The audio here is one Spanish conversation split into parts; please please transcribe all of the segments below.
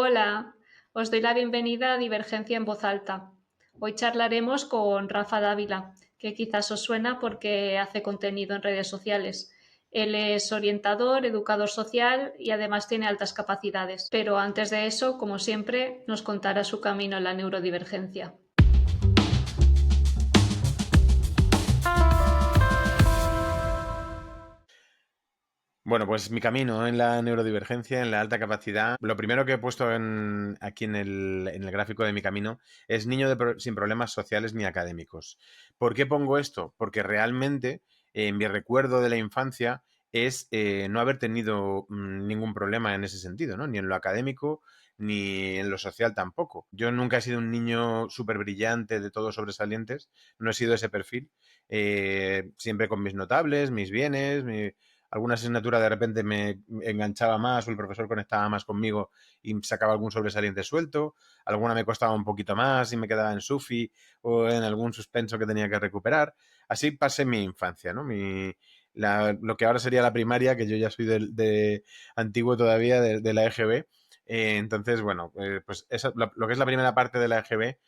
Hola, os doy la bienvenida a Divergencia en Voz Alta. Hoy charlaremos con Rafa Dávila, que quizás os suena porque hace contenido en redes sociales. Él es orientador, educador social y además tiene altas capacidades. Pero antes de eso, como siempre, nos contará su camino en la neurodivergencia. Bueno, pues mi camino en la neurodivergencia, en la alta capacidad, lo primero que he puesto aquí en el gráfico de mi camino es niño sin problemas sociales ni académicos. ¿Por qué pongo esto? Porque realmente mi recuerdo de la infancia es no haber tenido ningún problema en ese sentido, ¿no? Ni en lo académico ni en lo social tampoco. Yo nunca he sido un niño súper brillante, de todos sobresalientes, no he sido ese perfil. Siempre con mis notables, mis bienes, alguna asignatura de repente me enganchaba más o el profesor conectaba más conmigo y sacaba algún sobresaliente suelto, alguna me costaba un poquito más y me quedaba en SUFI o en algún suspenso que tenía que recuperar. Así pasé mi infancia, ¿no? Lo que ahora sería la primaria, que yo ya soy de antiguo todavía, de la EGB. Entonces, bueno, pues lo que es la primera parte de la EGB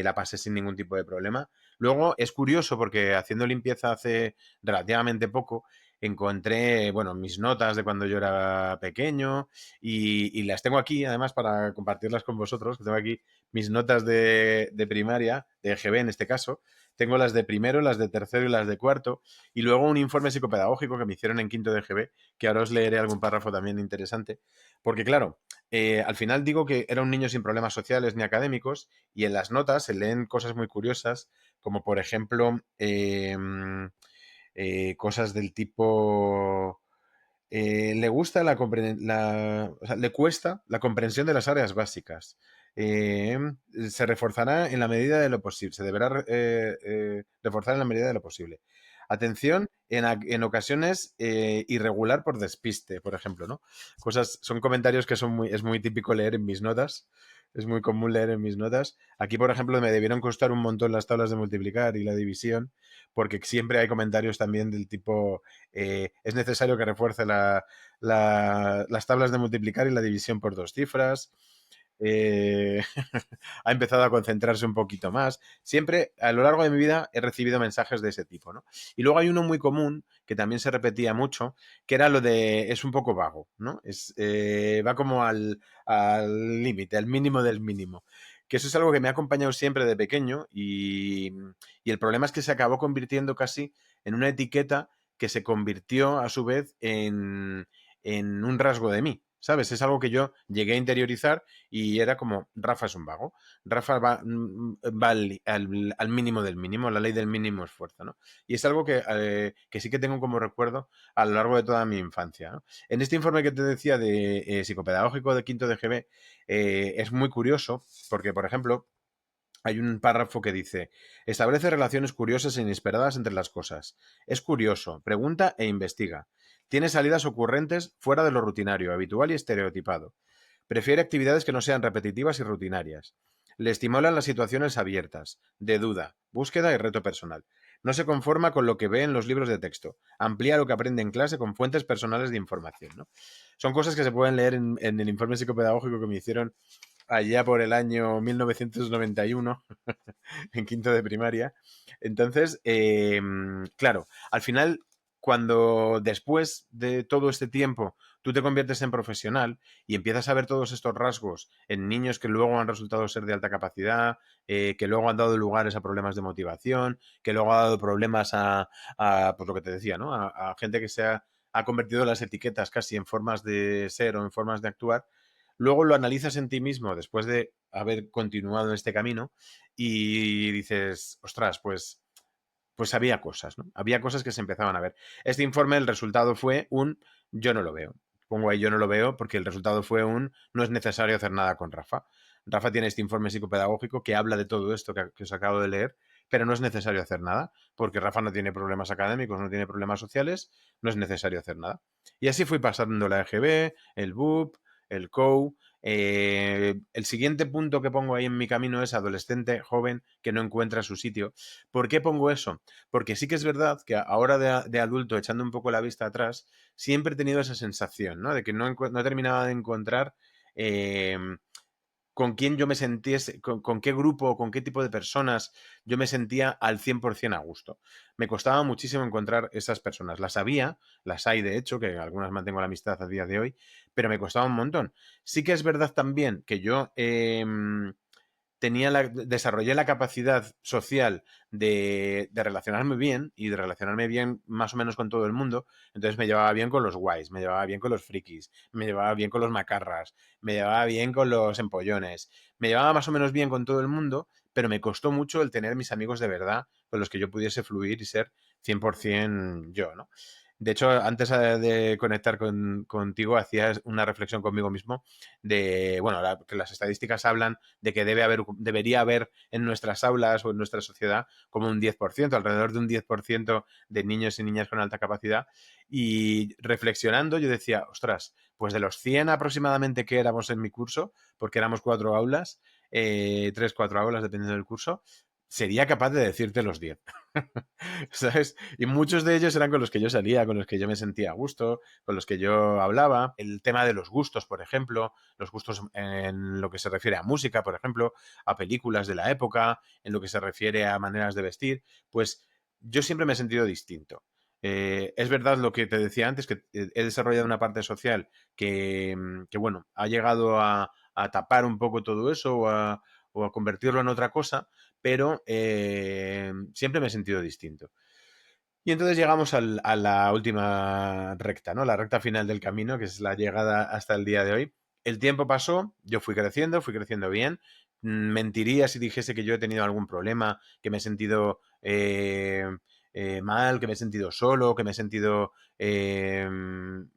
la pasé sin ningún tipo de problema. Luego es curioso porque haciendo limpieza hace relativamente poco, encontré, bueno, mis notas de cuando yo era pequeño y las tengo aquí, además, para compartirlas con vosotros, que tengo aquí mis notas de primaria, de EGB en este caso. Tengo las de primero, las de tercero y las de cuarto. Y luego un informe psicopedagógico que me hicieron en quinto de EGB, que ahora os leeré algún párrafo también interesante. Porque, claro, al final digo que era un niño sin problemas sociales ni académicos y en las notas se leen cosas muy curiosas, como por ejemplo cosas del tipo le gusta o sea, le cuesta la comprensión de las áreas básicas. Eh, Se reforzará en la medida de lo posible. Se deberá reforzar en la medida de lo posible. Atención en ocasiones irregular por despiste, por ejemplo, ¿no? Son comentarios que es muy típico leer en mis notas. Es muy común leer en mis notas. Aquí, por ejemplo, me debieron costar un montón las tablas de multiplicar y la división, porque siempre hay comentarios también del tipo es necesario que refuerce las tablas de multiplicar y la división por dos cifras. Eh, ha empezado a concentrarse un poquito más. Siempre, a lo largo de mi vida, he recibido mensajes de ese tipo, ¿no? Y luego hay uno muy común, que también se repetía mucho, que era lo de es un poco vago, ¿no? Va como al límite, al mínimo del mínimo. Que eso es algo que me ha acompañado siempre de pequeño y el problema es que se acabó convirtiendo casi en una etiqueta que se convirtió a su vez en un rasgo de mí, ¿sabes? Es algo que yo llegué a interiorizar y era como, Rafa es un vago, Rafa va al mínimo del mínimo, la ley del mínimo esfuerzo, ¿no? Y es algo que sí que tengo como recuerdo a lo largo de toda mi infancia, ¿no? En este informe que te decía de psicopedagógico de quinto de GB, es muy curioso porque, por ejemplo, hay un párrafo que dice, establece relaciones curiosas e inesperadas entre las cosas. Es curioso, pregunta e investiga. Tiene salidas ocurrentes fuera de lo rutinario, habitual y estereotipado. Prefiere actividades que no sean repetitivas y rutinarias. Le estimulan las situaciones abiertas, de duda, búsqueda y reto personal. No se conforma con lo que ve en los libros de texto. Amplía lo que aprende en clase con fuentes personales de información, ¿no? Son cosas que se pueden leer en el informe psicopedagógico que me hicieron allá por el año 1991, en quinto de primaria. Entonces, claro, al final, cuando después de todo este tiempo tú te conviertes en profesional y empiezas a ver todos estos rasgos en niños que luego han resultado ser de alta capacidad, que luego han dado lugares a problemas de motivación, que luego ha dado problemas pues lo que te decía, ¿no? A gente que ha convertido las etiquetas casi en formas de ser o en formas de actuar, luego lo analizas en ti mismo después de haber continuado en este camino y dices, ostras, pues había cosas, ¿no? Había cosas que se empezaban a ver. Este informe, el resultado fue un yo no lo veo. Pongo ahí yo no lo veo porque el resultado fue un no es necesario hacer nada con Rafa. Rafa tiene este informe psicopedagógico que habla de todo esto que os acabo de leer, pero no es necesario hacer nada porque Rafa no tiene problemas académicos, no tiene problemas sociales, no es necesario hacer nada. Y así fui pasando la EGB, el BUP, el COU. El siguiente punto que pongo ahí en mi camino es adolescente joven que no encuentra su sitio. ¿Por qué pongo eso? Porque sí que es verdad que ahora de adulto, echando un poco la vista atrás, siempre he tenido esa sensación, ¿no? De que no terminaba de encontrar eh, con quién yo me sentiese, con qué grupo, con qué tipo de personas yo me sentía al 100% a gusto. Me costaba muchísimo encontrar esas personas. Las había, las hay de hecho, que algunas mantengo la amistad a día de hoy, pero me costaba un montón. Sí que es verdad también que yo desarrollé la capacidad social de relacionarme bien y de relacionarme bien más o menos con todo el mundo. Entonces me llevaba bien con los guays, me llevaba bien con los frikis, me llevaba bien con los macarras, me llevaba bien con los empollones, me llevaba más o menos bien con todo el mundo, pero me costó mucho el tener mis amigos de verdad con los que yo pudiese fluir y ser 100% yo, ¿no? De hecho, antes de conectar contigo, hacías una reflexión conmigo mismo de, bueno, que las estadísticas hablan de que debería haber en nuestras aulas o en nuestra sociedad como un 10%, alrededor de un 10% de niños y niñas con alta capacidad. Y reflexionando, yo decía, ostras, pues de los 100 aproximadamente que éramos en mi curso, porque éramos 4 aulas, 3, 4 aulas, dependiendo del curso, sería capaz de decirte los 10. ¿Sabes? Y muchos de ellos eran con los que yo salía, con los que yo me sentía a gusto, con los que yo hablaba. El tema de los gustos, por ejemplo, los gustos en lo que se refiere a música, por ejemplo, a películas de la época, en lo que se refiere a maneras de vestir, pues yo siempre me he sentido distinto. Es verdad lo que te decía antes, que he desarrollado una parte social que bueno, ha llegado a tapar un poco todo eso o a convertirlo en otra cosa, pero siempre me he sentido distinto. Y entonces llegamos a la última recta, ¿no? La recta final del camino, que es la llegada hasta el día de hoy. El tiempo pasó, yo fui creciendo bien. Mentiría si dijese que yo he tenido algún problema, que me he sentido mal, que me he sentido solo, que me he sentido...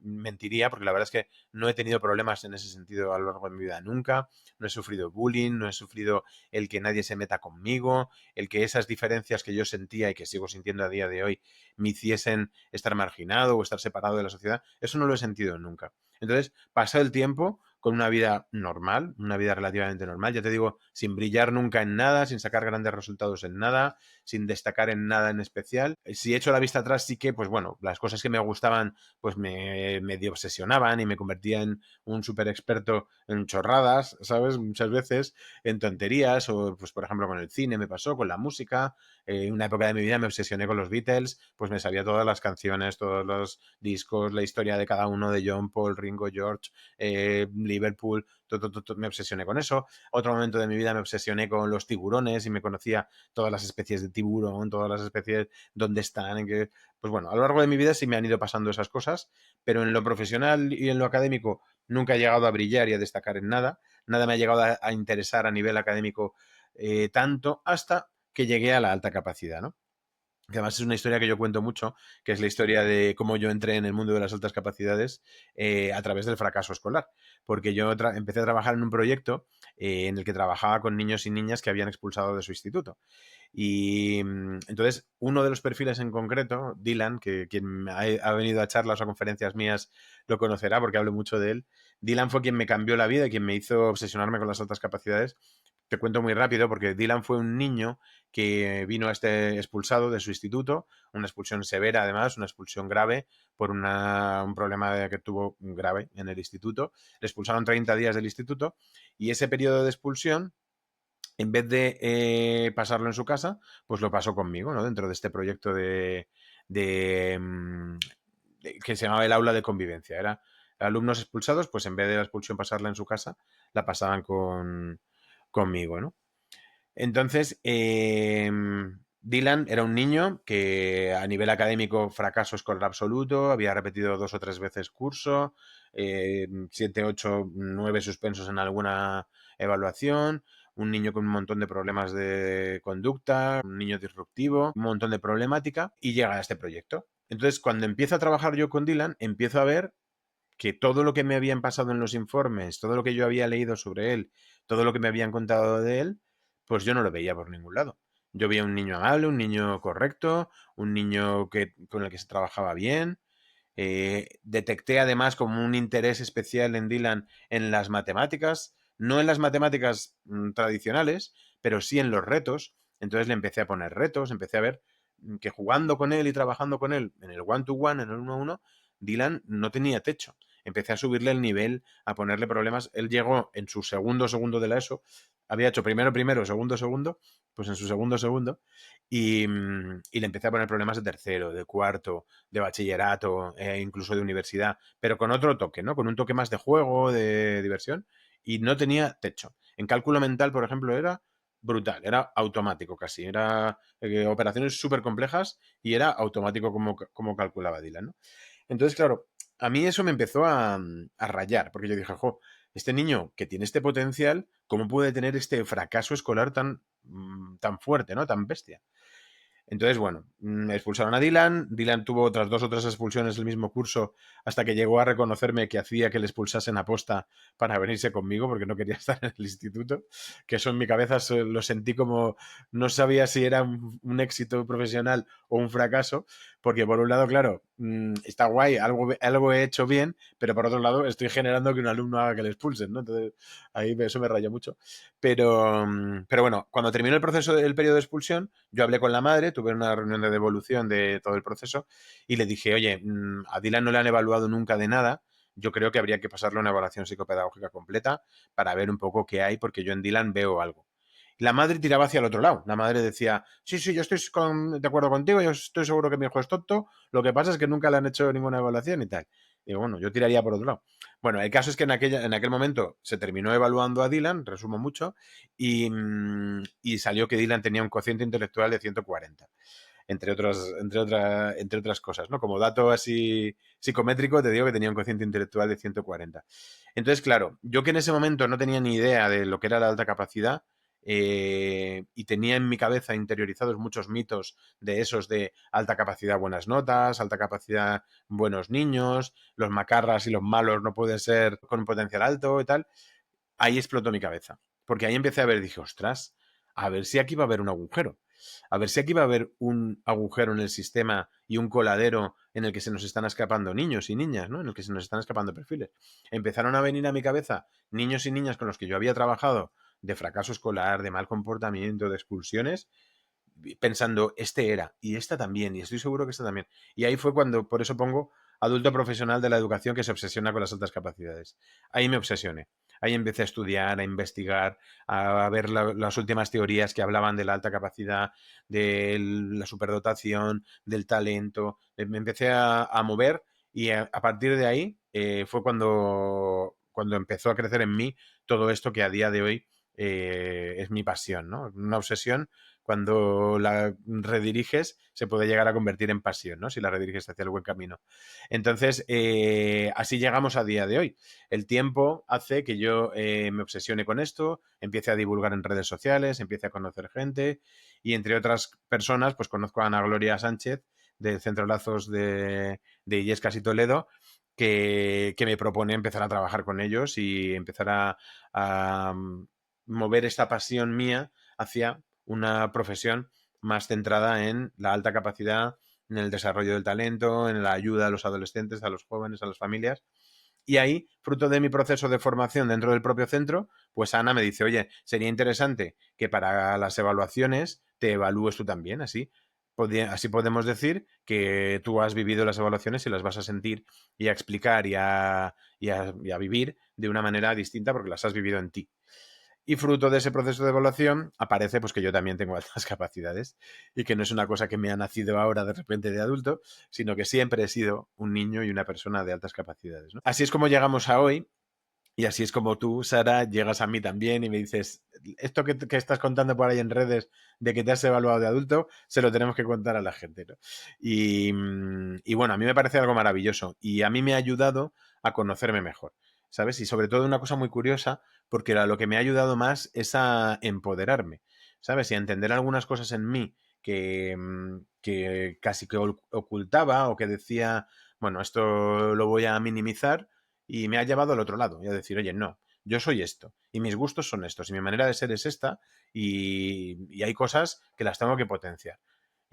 mentiría, porque la verdad es que no he tenido problemas en ese sentido a lo largo de mi vida nunca. No he sufrido bullying, no he sufrido el que nadie se meta conmigo, el que esas diferencias que yo sentía y que sigo sintiendo a día de hoy me hiciesen estar marginado o estar separado de la sociedad. Eso no lo he sentido nunca. Entonces, pasado el tiempo con una vida normal, una vida relativamente normal, ya te digo, sin brillar nunca en nada, sin sacar grandes resultados en nada, sin destacar en nada en especial. Si echo la vista atrás, sí que, pues bueno, las cosas que me gustaban, pues me medio obsesionaban y me convertía en un súper experto en chorradas, ¿sabes? Muchas veces, en tonterías, o pues por ejemplo con el cine me pasó, con la música. En una época de mi vida me obsesioné con los Beatles, pues me sabía todas las canciones, todos los discos, la historia de cada uno de John, Paul, Ringo, George, Liverpool, me obsesioné con eso. Otro momento de mi vida me obsesioné con los tiburones y me conocía todas las especies de tiburón, todas las especies, dónde están, en qué... Pues bueno, a lo largo de mi vida sí me han ido pasando esas cosas, pero en lo profesional y en lo académico nunca he llegado a brillar y a destacar en nada. Nada me ha llegado a interesar a nivel académico tanto hasta que llegué a la alta capacidad, ¿no? Que además es una historia que yo cuento mucho, que es la historia de cómo yo entré en el mundo de las altas capacidades a través del fracaso escolar. Porque yo empecé a trabajar en un proyecto en el que trabajaba con niños y niñas que habían expulsado de su instituto. Y entonces, uno de los perfiles en concreto, Dylan, que quien ha venido a charlas o a conferencias mías lo conocerá porque hablo mucho de él. Dylan fue quien me cambió la vida y quien me hizo obsesionarme con las altas capacidades. Te cuento muy rápido porque Dylan fue un niño que vino a este expulsado de su instituto, una expulsión severa además, una expulsión grave por un problema que tuvo grave en el instituto. Le expulsaron 30 días del instituto y ese periodo de expulsión, en vez de pasarlo en su casa, pues lo pasó conmigo, ¿no? Dentro de este proyecto de que se llamaba el aula de convivencia. Era alumnos expulsados, pues en vez de la expulsión pasarla en su casa, la pasaban conmigo, ¿no? Entonces, Dylan era un niño que a nivel académico fracaso escolar absoluto, había repetido 2 o 3 veces curso, 7, 8, 9 suspensos en alguna evaluación, un niño con un montón de problemas de conducta, un niño disruptivo, un montón de problemática, y llega a este proyecto. Entonces, cuando empiezo a trabajar yo con Dylan, empiezo a ver que todo lo que me habían pasado en los informes, todo lo que yo había leído sobre él, todo lo que me habían contado de él, pues yo no lo veía por ningún lado. Yo veía un niño amable, un niño correcto, un niño con el que se trabajaba bien. Detecté además como un interés especial en Dylan en las matemáticas, no en las matemáticas tradicionales, pero sí en los retos. Entonces le empecé a poner retos, empecé a ver que jugando con él y trabajando con él en el one-to-one, en el 1-1, Dylan no tenía techo. empecé a subirle el nivel, a ponerle problemas. Él llegó en su segundo de la ESO, había hecho primero, segundo, pues en su segundo, y le empecé a poner problemas de tercero, de cuarto, de bachillerato, incluso de universidad, pero con otro toque, ¿no? Con un toque más de juego, de diversión, y no tenía techo. En cálculo mental, por ejemplo, era brutal, era automático casi, era operaciones súper complejas y era automático como calculaba Dylan, ¿no? Entonces, claro, a mí eso me empezó a rayar, porque yo dije, jo, este niño que tiene este potencial, ¿cómo puede tener este fracaso escolar tan fuerte, ¿no? Tan bestia. Entonces, bueno, expulsaron a Dylan. Dylan tuvo otras 2 o 3 expulsiones del mismo curso hasta que llegó a reconocerme que hacía que le expulsasen a posta para venirse conmigo porque no quería estar en el instituto. Que eso en mi cabeza lo sentí como no sabía si era un éxito profesional o un fracaso, porque por un lado, claro, está guay, algo he hecho bien, pero por otro lado estoy generando que un alumno haga que le expulsen, ¿no? Entonces ahí eso me rayó mucho. Pero bueno, cuando terminó el proceso del periodo de expulsión, yo hablé con la madre, tuve una reunión de devolución de todo el proceso y le dije, oye, a Dylan no le han evaluado nunca de nada, yo creo que habría que pasarle una evaluación psicopedagógica completa para ver un poco qué hay, porque yo en Dylan veo algo. Y la madre tiraba hacia el otro lado. La madre decía, sí, sí, yo estoy de acuerdo contigo, yo estoy seguro que mi hijo es tonto, lo que pasa es que nunca le han hecho ninguna evaluación y tal. Digo, bueno, yo tiraría por otro lado. Bueno, el caso es que en aquel momento se terminó evaluando a Dylan, resumo mucho, y salió que Dylan tenía un cociente intelectual de 140 entre otras cosas, ¿no? Como dato así psicométrico, te digo que tenía un cociente intelectual de 140. Entonces, claro, yo que en ese momento no tenía ni idea de lo que era la alta capacidad, y tenía en mi cabeza interiorizados muchos mitos de esos de alta capacidad, buenas notas, alta capacidad, buenos niños, los macarras y los malos no pueden ser con un potencial alto y tal. Ahí explotó mi cabeza. Porque ahí empecé a ver, dije, ostras, a ver si aquí va a haber un agujero. A ver si aquí va a haber un agujero en el sistema y un coladero en el que se nos están escapando niños y niñas, ¿no? En el que se nos están escapando perfiles. Empezaron a venir a mi cabeza niños y niñas con los que yo había trabajado de fracaso escolar, de mal comportamiento, de expulsiones, pensando, este era, y esta también, y estoy seguro que esta también. Y ahí fue cuando, por eso pongo adulto profesional de la educación que se obsesiona con las altas capacidades. Ahí me obsesioné. Ahí empecé a estudiar, a investigar, a ver las últimas teorías que hablaban de la alta capacidad, de la superdotación, del talento. Me empecé a mover y a partir de ahí fue cuando empezó a crecer en mí todo esto que a día de hoy es mi pasión, ¿no? Una obsesión cuando la rediriges se puede llegar a convertir en pasión, ¿no? Si la rediriges hacia el buen camino. Entonces, así llegamos a día de hoy. El tiempo hace que yo me obsesione con esto, empiece a divulgar en redes sociales, empiece a conocer gente y entre otras personas, pues conozco a Ana Gloria Sánchez del Centro Lazos de Illescas y Toledo, que me propone empezar a trabajar con ellos y empezar a mover esta pasión mía hacia una profesión más centrada en la alta capacidad, en el desarrollo del talento, en la ayuda a los adolescentes, a los jóvenes, a las familias. Y ahí, fruto de mi proceso de formación dentro del propio centro, pues Ana me dice, oye, sería interesante que para las evaluaciones te evalúes tú también, así podemos decir que tú has vivido las evaluaciones y las vas a sentir y a explicar y a vivir de una manera distinta porque las has vivido en ti. Y fruto de ese proceso de evaluación aparece pues que yo también tengo altas capacidades y que no es una cosa que me ha nacido ahora de repente de adulto, sino que siempre he sido un niño y una persona de altas capacidades, ¿no? Así es como llegamos a hoy y así es como tú, Sara, llegas a mí también y me dices, esto que estás contando por ahí en redes de que te has evaluado de adulto, se lo tenemos que contar a la gente, ¿no? Y bueno, a mí me parece algo maravilloso y a mí me ha ayudado a conocerme mejor, ¿sabes? Y sobre todo una cosa muy curiosa, porque lo que me ha ayudado más es a empoderarme, ¿sabes? Y a entender algunas cosas en mí que casi que ocultaba o que decía, bueno, esto lo voy a minimizar y me ha llevado al otro lado y a decir, oye, no, yo soy esto y mis gustos son estos y mi manera de ser es esta y hay cosas que las tengo que potenciar.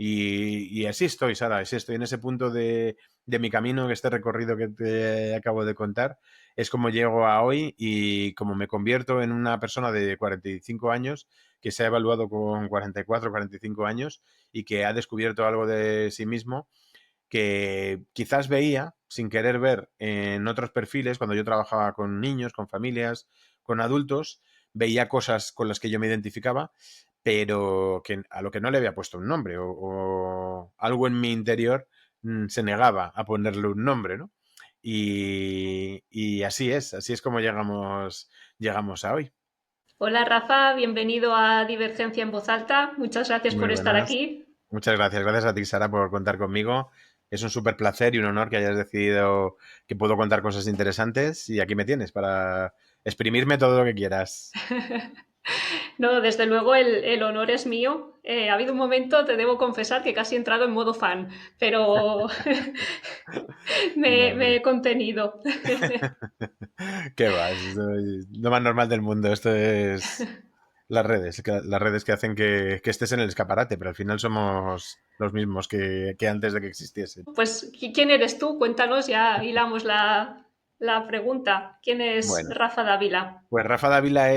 Y así estoy, Sara, así estoy en ese punto de mi camino, que este recorrido que te acabo de contar, es como llego a hoy y como me convierto en una persona de 45 años que se ha evaluado con 44, 45 años y que ha descubierto algo de sí mismo que quizás veía sin querer ver en otros perfiles cuando yo trabajaba con niños, con familias, con adultos, veía cosas con las que yo me identificaba, pero que a lo que no le había puesto un nombre o algo en mi interior se negaba a ponerle un nombre, ¿no? Y así es como llegamos a hoy. Hola Rafa, bienvenido a Divergencia en Voz Alta. Muchas gracias Muy por estar buenas. aquí. Muchas gracias. Gracias a ti, Sara, por contar conmigo. Es un súper placer y un honor que hayas decidido que puedo contar cosas interesantes y aquí me tienes para exprimirme todo lo que quieras. No, desde luego el honor es mío. Ha habido un momento, te debo confesar, que casi he entrado en modo fan, pero No, me hombre. he contenido. ¿Qué va? Es lo más normal del mundo. Esto es las redes que hacen que estés en el escaparate, pero al final somos los mismos que antes de que existiesen. Pues, ¿quién eres tú? Cuéntanos, ya hilamos la pregunta. ¿Quién es Bueno, Rafa Dávila? pues Rafa Dávila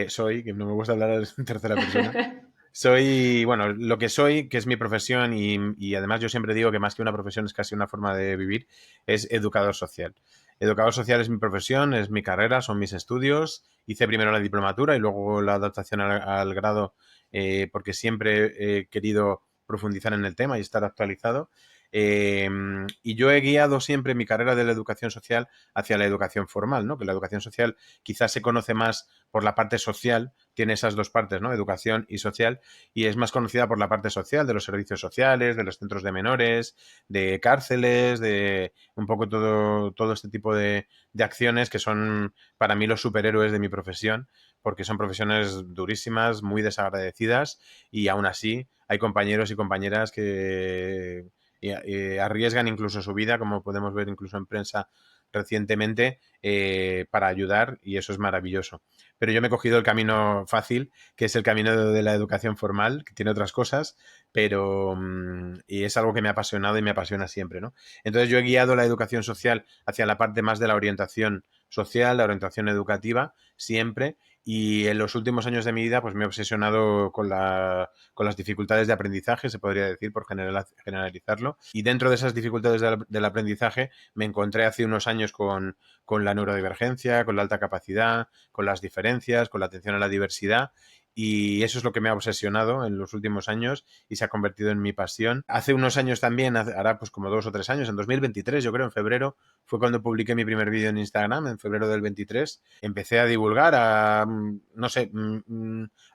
soy, que no me gusta hablar en tercera persona. Soy, bueno, lo que soy, que es mi profesión y además yo siempre digo que más que una profesión es casi una forma de vivir, es educador social. Educador social es mi profesión, es mi carrera, son mis estudios. Hice primero la diplomatura y luego la adaptación al grado porque siempre he querido profundizar en el tema y estar actualizado. Eh, y yo he guiado siempre mi carrera de la educación social hacia la educación formal, ¿no? Que la educación social quizás se conoce más por la parte social, tiene esas dos partes, ¿no? Educación y social, y es más conocida por la parte social, de los servicios sociales, de los centros de menores, de cárceles, de un poco todo este tipo de acciones que son para mí los superhéroes de mi profesión, porque son profesiones durísimas, muy desagradecidas, y aún así hay compañeros y compañeras que arriesgan incluso su vida, como podemos ver incluso en prensa recientemente, para ayudar, y eso es maravilloso. Pero yo me he cogido el camino fácil, que es el camino de la educación formal, que tiene otras cosas, pero y es algo que me ha apasionado y me apasiona siempre, ¿no? Entonces yo he guiado la educación social hacia la parte más de la orientación social, la orientación educativa, siempre, y en los últimos años de mi vida pues me he obsesionado con las dificultades de aprendizaje, se podría decir, por generalizarlo, y dentro de esas dificultades del aprendizaje me encontré hace unos años con la neurodivergencia, con la alta capacidad, con las diferencias, con la atención a la diversidad. Y eso es lo que me ha obsesionado en los últimos años y se ha convertido en mi pasión. Hace unos años también, hará pues como 2 o 3 años, en 2023, yo creo, en febrero, fue cuando publiqué mi primer vídeo en Instagram, en febrero del 23. Empecé a divulgar, no sé,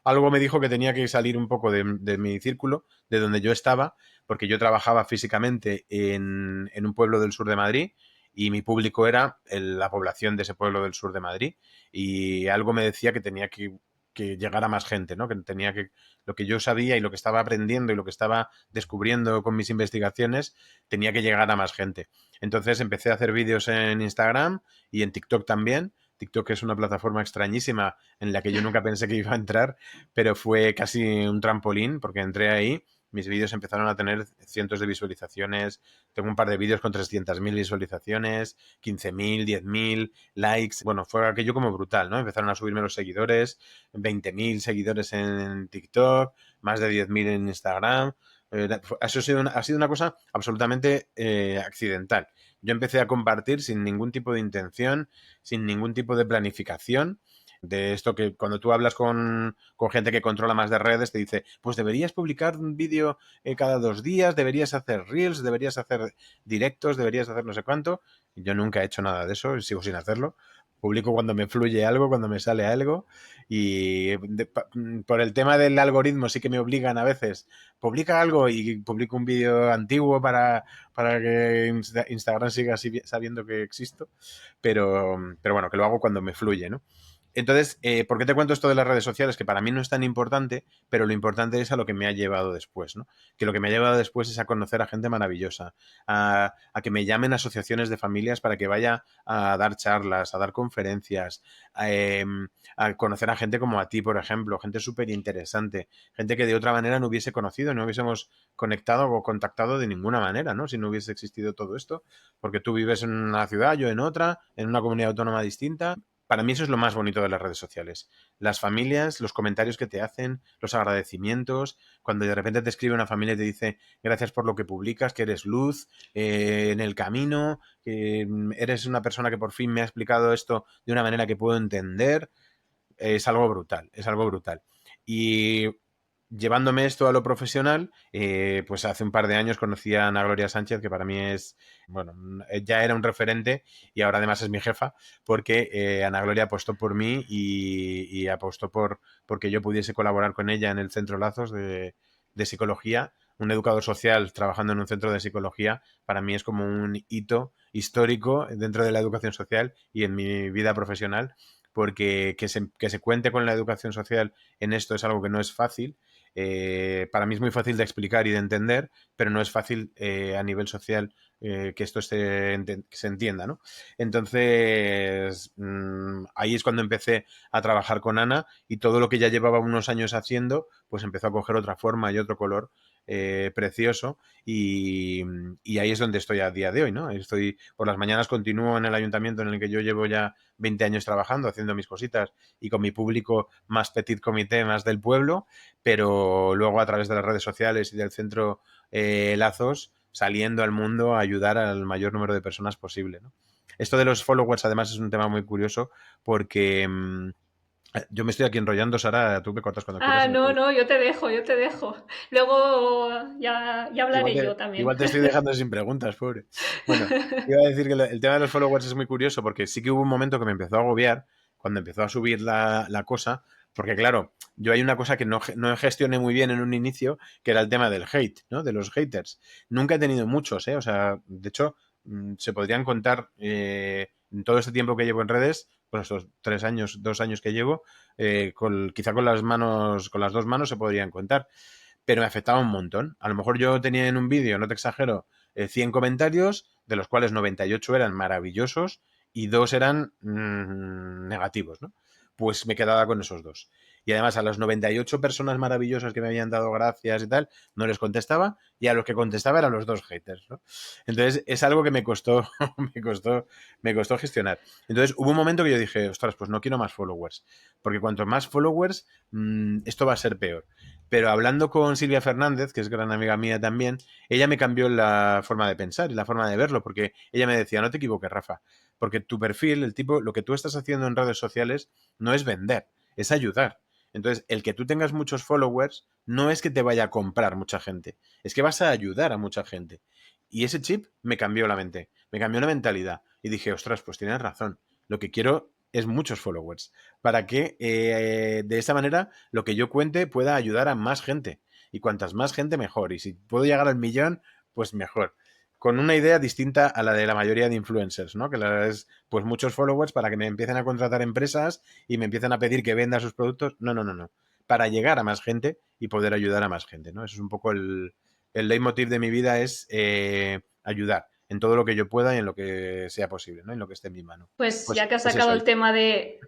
algo me dijo que tenía que salir un poco de mi círculo, de donde yo estaba, porque yo trabajaba físicamente en un pueblo del sur de Madrid y mi público era la población de ese pueblo del sur de Madrid y algo me decía que tenía que llegar a más gente, ¿no? Que tenía que, lo que yo sabía y lo que estaba aprendiendo y lo que estaba descubriendo con mis investigaciones, tenía que llegar a más gente. Entonces empecé a hacer vídeos en Instagram y en TikTok también. TikTok es una plataforma extrañísima en la que yo nunca pensé que iba a entrar, pero fue casi un trampolín porque entré ahí, mis vídeos empezaron a tener cientos de visualizaciones, tengo un par de vídeos con 300.000 visualizaciones, 15.000, 10.000 likes. Bueno, fue aquello como brutal, ¿no? Empezaron a subirme los seguidores, 20.000 seguidores en TikTok, más de 10.000 en Instagram. Eso ha sido una cosa absolutamente accidental. Yo empecé a compartir sin ningún tipo de intención, sin ningún tipo de planificación, de esto que cuando tú hablas con gente que controla más de redes, te dice, pues deberías publicar un vídeo cada 2 días, deberías hacer reels, deberías hacer directos, deberías hacer no sé cuánto. Yo nunca he hecho nada de eso, sigo sin hacerlo. Publico cuando me fluye algo, cuando me sale algo. Y por el tema del algoritmo sí que me obligan a veces, publica algo y publico un vídeo antiguo para que Instagram siga sabiendo que existo. Pero bueno, que lo hago cuando me fluye, ¿no? Entonces, ¿por qué te cuento esto de las redes sociales? Que para mí no es tan importante, pero lo importante es a lo que me ha llevado después, ¿no? Que lo que me ha llevado después es a conocer a gente maravillosa, a que me llamen asociaciones de familias para que vaya a dar charlas, a dar conferencias, a conocer a gente como a ti, por ejemplo, gente súper interesante, gente que de otra manera no hubiese conocido, no hubiésemos conectado o contactado de ninguna manera, ¿no? Si no hubiese existido todo esto, porque tú vives en una ciudad, yo en otra, en una comunidad autónoma distinta, para mí eso es lo más bonito de las redes sociales. Las familias, los comentarios que te hacen, los agradecimientos, cuando de repente te escribe una familia y te dice gracias por lo que publicas, que eres luz en el camino, que eres una persona que por fin me ha explicado esto de una manera que puedo entender, es algo brutal, es algo brutal. Y llevándome esto a lo profesional, pues hace un par de años conocí a Ana Gloria Sánchez, que para mí es, bueno, ya era un referente y ahora además es mi jefa, porque Ana Gloria apostó por mí y apostó porque yo pudiese colaborar con ella en el Centro Lazos de Psicología. Un educador social trabajando en un centro de psicología para mí es como un hito histórico dentro de la educación social y en mi vida profesional, porque que se cuente con la educación social en esto es algo que no es fácil. Para mí es muy fácil de explicar y de entender, pero no es fácil a nivel social que esto que se entienda, ¿no? Entonces, ahí es cuando empecé a trabajar con Ana y todo lo que ya llevaba unos años haciendo, pues empezó a coger otra forma y otro color precioso y ahí es donde estoy a día de hoy, ¿no? Estoy por las mañanas, continúo en el ayuntamiento en el que yo llevo ya 20 años trabajando, haciendo mis cositas y con mi público más petit comité, más del pueblo, pero luego a través de las redes sociales y del centro Lazos, saliendo al mundo a ayudar al mayor número de personas posible, ¿no? Esto de los followers además es un tema muy curioso porque yo me estoy aquí enrollando, Sara, tú me cortas cuando quieras Ah, y me no, puedes... no, yo te dejo, yo te dejo. Luego ya Igual hablaré te, yo también. igual te estoy dejando sin preguntas, pobre. Bueno, iba a decir que el tema de los followers es muy curioso porque sí que hubo un momento que me empezó a agobiar cuando empezó a subir la cosa, porque claro, yo hay una cosa que no gestioné muy bien en un inicio, que era el tema del hate, ¿no? De los haters. Nunca he tenido muchos, ¿eh? O sea, de hecho, se podrían contar en todo este tiempo que llevo en redes, pues estos 3 años, 2 años que llevo, quizá con las manos, con las dos manos se podrían contar, pero me afectaba un montón. A lo mejor yo tenía en un vídeo, no te exagero, 100 comentarios, de los cuales 98 eran maravillosos y dos eran negativos, ¿no? Pues me quedaba con esos dos. Y además a las 98 personas maravillosas que me habían dado gracias y tal, no les contestaba, y a los que contestaba eran los dos haters, ¿no? Entonces es algo que me costó, me costó gestionar. Entonces hubo un momento que yo dije, ostras, pues no quiero más followers, porque cuanto más followers, esto va a ser peor. Pero hablando con Silvia Fernández, que es gran amiga mía también, ella me cambió la forma de pensar y la forma de verlo, porque ella me decía, no te equivoques, Rafa, porque tu perfil, el tipo, lo que tú estás haciendo en redes sociales no es vender, es ayudar. Entonces, el que tú tengas muchos followers no es que te vaya a comprar mucha gente, es que vas a ayudar a mucha gente. Y ese chip me cambió la mente, me cambió la mentalidad. Y dije, ostras, pues tienes razón. Lo que quiero es muchos followers, para que de esa manera lo que yo cuente pueda ayudar a más gente. Y cuantas más gente, mejor. Y si puedo llegar al millón, pues mejor. Con una idea distinta a la de la mayoría de influencers, ¿no? Que la es, pues muchos followers para que me empiecen a contratar empresas y me empiecen a pedir que venda sus productos. No, no, no, no. Para llegar a más gente y poder ayudar a más gente, ¿no? Eso es un poco el leitmotiv de mi vida, es ayudar en todo lo que yo pueda y en lo que sea posible, ¿no? En lo que esté en mi mano. Pues Pues ya que has ese sacado soy. el tema de.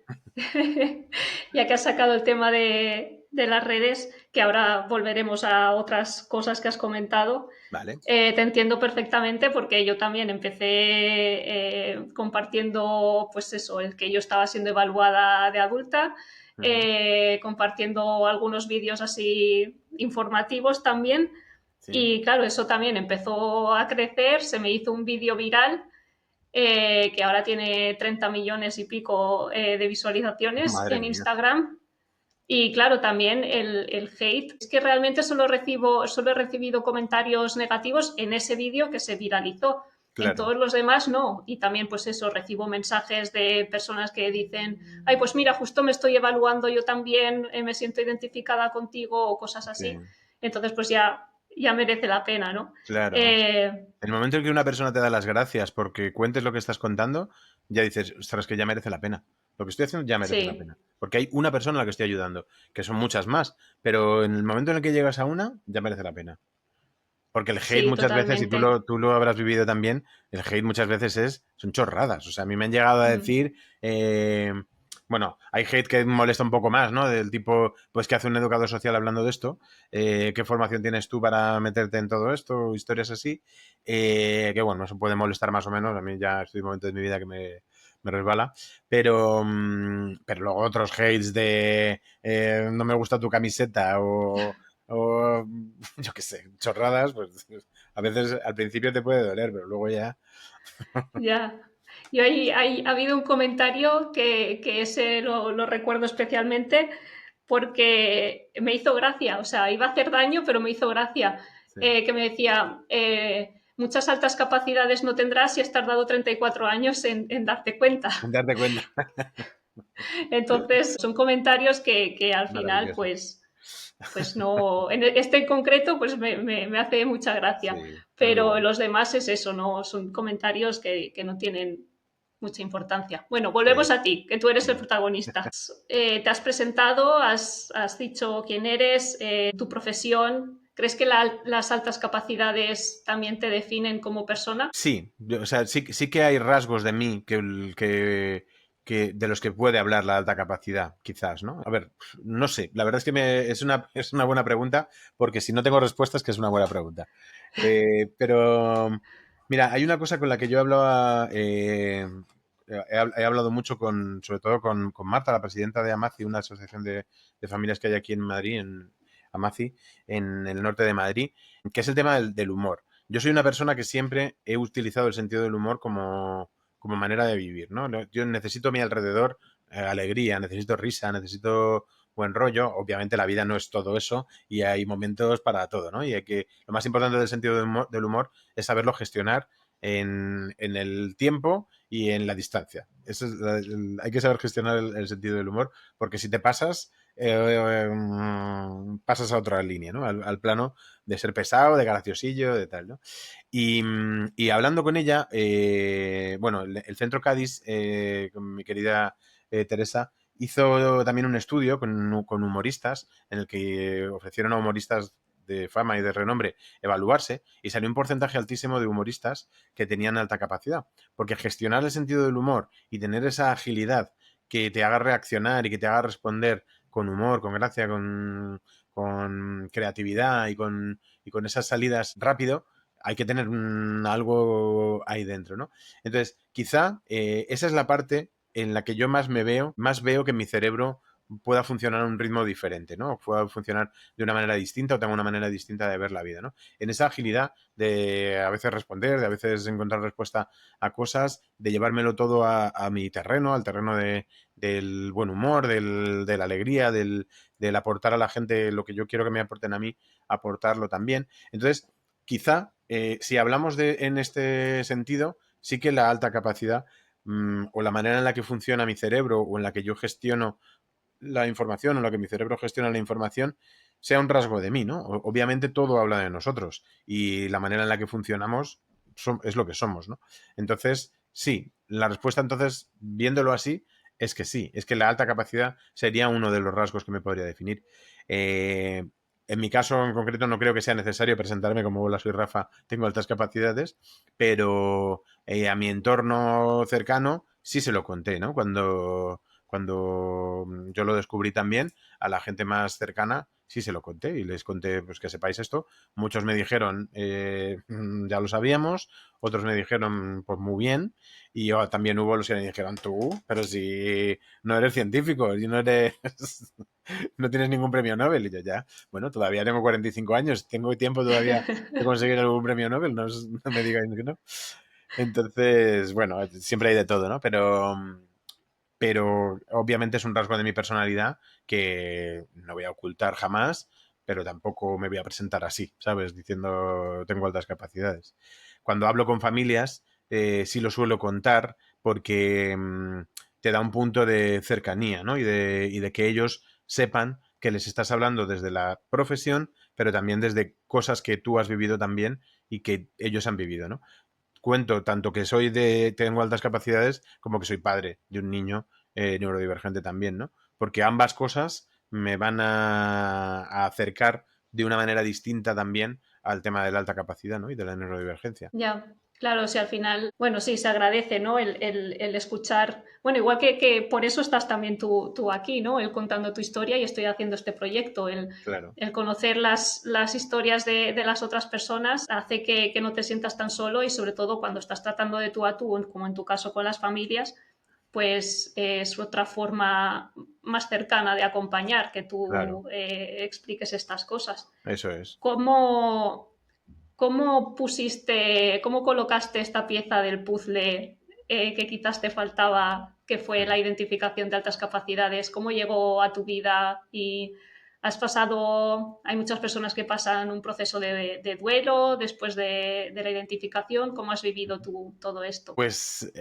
Ya que has sacado el tema de las redes, que ahora volveremos a otras cosas que has comentado, Vale. te entiendo perfectamente porque yo también empecé compartiendo, pues eso, el que yo estaba siendo evaluada de adulta, Ujú. compartiendo algunos vídeos así informativos también. Sí. Y claro, eso también empezó a crecer, se me hizo un vídeo viral que ahora tiene 30 millones y pico de visualizaciones Madre en mía. Instagram. Y claro, también el hate. Es que realmente solo he recibido comentarios negativos en ese vídeo que se viralizó. En Claro. todos los demás no. Y también, pues eso, recibo mensajes de personas que dicen, ay, pues mira, justo me estoy evaluando yo también, me siento identificada contigo o cosas Sí, así. Entonces, pues ya merece la pena, ¿no? claro. Eh, El momento en que una persona te da las gracias porque cuentes lo que estás contando, ya dices, ostras, que ya merece la pena. Lo que estoy haciendo ya merece la sí, pena. Porque hay una persona a la que estoy ayudando, que son muchas más, pero en el momento en el que llegas a una, ya merece la pena. Porque el hate sí, muchas veces, y tú totalmente. lo habrás vivido también, el hate muchas veces son chorradas. O sea, a mí me han llegado a Mm. decir, bueno, hay hate que molesta un poco más, ¿no? Del tipo, pues, ¿qué hace un educador social hablando de esto? ¿Qué formación tienes tú para meterte en todo esto? Historias así. Que bueno, eso puede molestar más o menos. A mí ya estoy en un momento de mi vida que me me resbala, pero luego otros hates de no me gusta tu camiseta o yo qué sé, chorradas, pues a veces al principio te puede doler, pero luego ya... Ya. Yo ha habido un comentario que ese lo recuerdo especialmente porque me hizo gracia, o sea, iba a hacer daño, pero me hizo gracia, Sí, que me decía, muchas altas capacidades no tendrás si has tardado 34 años en darte cuenta. sin darte cuenta. Entonces, son comentarios que al final, Maravilloso. pues no, en este en concreto, pues me hace mucha gracia, Sí, muy pero bueno. los demás es eso, ¿no? Son comentarios que no tienen mucha importancia. Bueno, volvemos Sí, a ti, que tú eres el venga. protagonista. Te has presentado, has dicho quién eres, tu profesión. ¿Crees que las altas capacidades también te definen como persona? Sí, o sea, sí que hay rasgos de mí de los que puede hablar la alta capacidad, quizás, ¿no? A ver, no sé, la verdad es que es una buena pregunta, porque si no tengo respuestas, que es una buena pregunta. Pero, mira, hay una cosa con la que yo hablaba, he hablado mucho sobre todo con Marta, la presidenta de AMACI, una asociación de familias que hay aquí en Madrid, en AMACI, en el norte de Madrid, que es el tema del humor. Yo soy una persona que siempre he utilizado el sentido del humor como manera de vivir, ¿no? Yo necesito a mi alrededor alegría, necesito risa, necesito buen rollo. Obviamente la vida no es todo eso y hay momentos para todo, ¿no? Y lo más importante del sentido del humor es saberlo gestionar en el tiempo y en la distancia. Hay que saber gestionar el sentido del humor porque si te pasas, pasas a otra línea, ¿no? Al plano de ser pesado, de graciosillo, de tal, ¿no? Y hablando con ella, bueno, el Centro Cádiz, con mi querida Teresa, hizo también un estudio con humoristas en el que ofrecieron a humoristas de fama y de renombre evaluarse y salió un porcentaje altísimo de humoristas que tenían alta capacidad. Porque gestionar el sentido del humor y tener esa agilidad que te haga reaccionar y que te haga responder con humor, con gracia, con creatividad y con esas salidas rápido, hay que tener algo ahí dentro, ¿no? Entonces, quizá esa es la parte en la que yo más veo que mi cerebro pueda funcionar a un ritmo diferente, ¿no? Pueda funcionar de una manera distinta o tenga una manera distinta de ver la vida, ¿no? En esa agilidad de a veces responder, de a veces encontrar respuesta a cosas, de llevármelo todo a mi terreno, al terreno del buen humor, de la alegría, del aportar a la gente lo que yo quiero que me aporten a mí, aportarlo también. Entonces, quizá, si hablamos en este sentido, sí que la alta capacidad o la manera en la que funciona mi cerebro o en la que yo gestiono la información o en la que mi cerebro gestiona la información sea un rasgo de mí, ¿no? Obviamente todo habla de nosotros y la manera en la que funcionamos es lo que somos, ¿no? Entonces, sí, la respuesta entonces, viéndolo así, es que sí, es que la alta capacidad sería uno de los rasgos que me podría definir. Eh, en mi caso en concreto no creo que sea necesario presentarme como hola, soy Rafa, tengo altas capacidades, pero a mi entorno cercano sí se lo conté, ¿no? Cuando yo lo descubrí también, a la gente más cercana sí se lo conté y les conté pues que sepáis esto. Muchos me dijeron, ya lo sabíamos, otros me dijeron, pues muy bien, y yo, también hubo los que me dijeron, tú, pero si no eres científico, y no eres, no tienes ningún premio Nobel, y yo ya, bueno, todavía tengo 45 años, tengo tiempo todavía de conseguir algún premio Nobel, no me digáis que no. Entonces, bueno, siempre hay de todo, ¿no? Pero obviamente es un rasgo de mi personalidad que no voy a ocultar jamás, pero tampoco me voy a presentar así, ¿sabes? Diciendo tengo altas capacidades. Cuando hablo con familias, sí lo suelo contar porque te da un punto de cercanía, ¿no? Y de que ellos sepan que les estás hablando desde la profesión, pero también desde cosas que tú has vivido también y que ellos han vivido, ¿no? Cuento tanto que tengo altas capacidades como que soy padre de un niño neurodivergente también, ¿no? Porque ambas cosas me van a acercar de una manera distinta también al tema de la alta capacidad, ¿no? Y de la neurodivergencia. Ya, claro, si al final, bueno, sí, se agradece, ¿no? El escuchar, bueno, igual que por eso estás también tú aquí, ¿no? El contando tu historia y estoy haciendo este proyecto, Claro, el conocer las historias de las otras personas hace que no te sientas tan solo y sobre todo cuando estás tratando de tú a tú, como en tu caso con las familias, pues es otra forma más cercana de acompañar, que Claro, tú expliques estas cosas. eso es. ¿Cómo, cómo colocaste esta pieza del puzzle que quizás te faltaba, que fue la identificación de altas capacidades? ¿Cómo llegó a tu vida? Y has pasado, hay muchas personas que pasan un proceso de duelo después de la identificación. ¿Cómo has vivido tú todo esto? Pues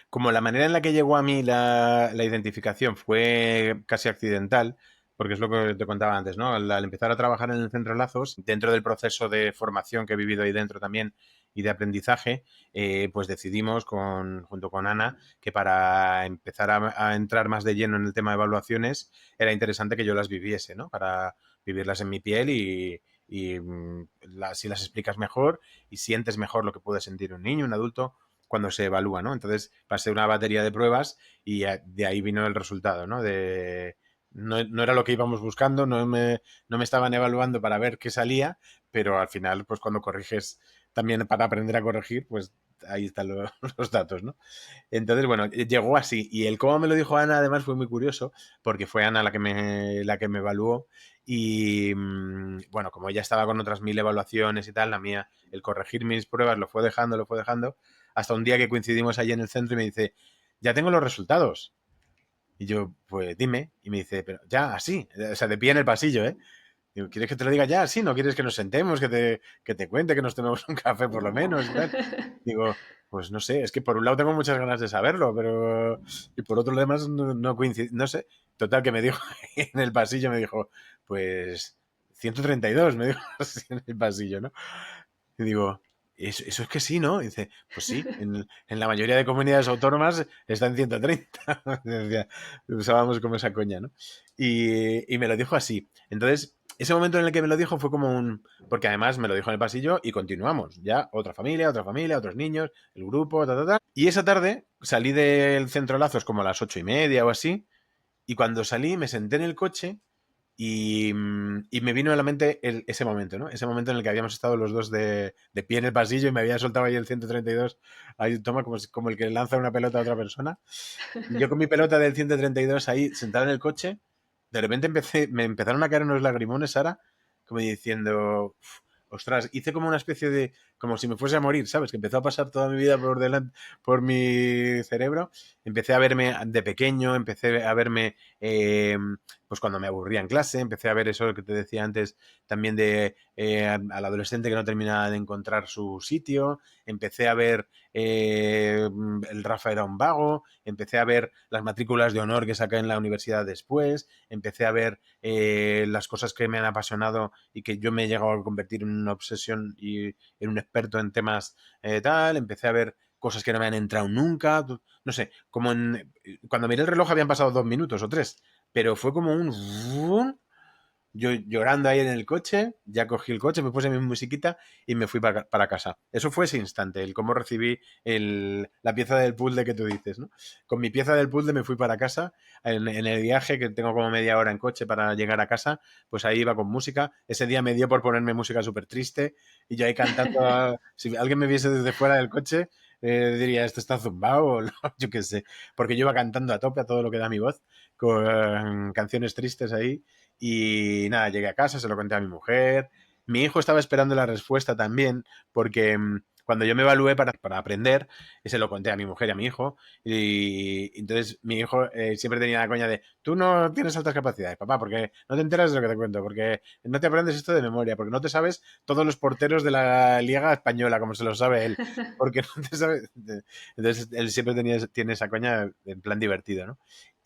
como la manera en la que llegó a mí la identificación fue casi accidental, porque es lo que te contaba antes, ¿no? Al empezar a trabajar en el Centro Lazos, dentro del proceso de formación que he vivido ahí dentro también y de aprendizaje, pues decidimos junto con Ana que para empezar a entrar más de lleno en el tema de evaluaciones era interesante que yo las viviese, ¿no? Para vivirlas en mi piel y así las explicas mejor y sientes mejor lo que puede sentir un niño, un adulto cuando se evalúa, ¿no? Entonces pasé una batería de pruebas y de ahí vino el resultado, ¿no? No era lo que íbamos buscando, no me estaban evaluando para ver qué salía, pero al final, pues cuando corriges también para aprender a corregir, pues ahí están los datos, ¿no? Entonces, bueno, llegó así. Y el cómo me lo dijo Ana, además, fue muy curioso, porque fue Ana la que me evaluó. Y bueno, como ella estaba con otras 1000 evaluaciones y tal, la mía, el corregir mis pruebas lo fue dejando, hasta un día que coincidimos allí en el centro y me dice, ya tengo los resultados. Y yo, pues dime. Y me dice, pero ya, así, o sea, de pie en el pasillo, ¿eh? Digo, ¿quieres que te lo diga ya? Sí, ¿no quieres que nos sentemos, que te cuente, que nos tomemos un café por lo menos y tal? Digo, pues no sé, es que por un lado tengo muchas ganas de saberlo, pero... Y por otro demás no coincide, no sé. Total, que me dijo en el pasillo, me dijo, pues 132, me dijo así en el pasillo, ¿no? Y digo, eso es que sí, ¿no? Y dice, pues sí, en la mayoría de comunidades autónomas está en 130. Decía, usábamos como esa coña, ¿no? Y me lo dijo así. Entonces, ese momento en el que me lo dijo fue como un... Porque además me lo dijo en el pasillo y continuamos. Ya otra familia, otros niños, el grupo, ta, ta, ta. Y esa tarde salí del Centro Lazos como a las 8:30 o así. Y cuando salí me senté en el coche y me vino a la mente ese momento, ¿no? Ese momento en el que habíamos estado los dos de pie en el pasillo y me había soltado ahí el 132, ahí toma como el que lanza una pelota a otra persona. Y yo con mi pelota del 132 ahí sentado en el coche, de repente me empezaron a caer unos lagrimones, Sara, como diciendo, ostras, hice como una especie de, como si me fuese a morir, ¿sabes? Que empezó a pasar toda mi vida por delante, por mi cerebro. Empecé a verme de pequeño, empecé a verme, pues cuando me aburría en clase, empecé a ver eso que te decía antes, también de al adolescente que no termina de encontrar su sitio, empecé a ver el Rafa era un vago, empecé a ver las matrículas de honor que saqué en la universidad después, empecé a ver las cosas que me han apasionado y que yo me he llegado a convertir en una obsesión y en un experto en temas tal, empecé a ver cosas que no me han entrado nunca, no sé, cuando miré el reloj habían pasado 2 minutos o 3, pero fue como un... Yo llorando ahí en el coche, ya cogí el coche, me puse mi musiquita y me fui para casa. Eso fue ese instante, el cómo recibí la pieza del puzzle que tú dices, ¿no? Con mi pieza del puzzle me fui para casa. En el viaje, que tengo como media hora en coche para llegar a casa, pues ahí iba con música. Ese día me dio por ponerme música súper triste y yo ahí cantando. Si alguien me viese desde fuera del coche, diría, esto está zumbado o no, yo qué sé. Porque yo iba cantando a tope a todo lo que da mi voz, con canciones tristes ahí. Y nada, llegué a casa, se lo conté a mi mujer. Mi hijo estaba esperando la respuesta también, porque cuando yo me evalué para aprender, se lo conté a mi mujer y a mi hijo. Y entonces mi hijo siempre tenía la coña de, tú no tienes altas capacidades, papá, porque no te enteras de lo que te cuento, porque no te aprendes esto de memoria, porque no te sabes todos los porteros de la Liga Española, como se lo sabe él, porque no te sabes... Entonces él siempre tiene esa coña en plan divertido, ¿no?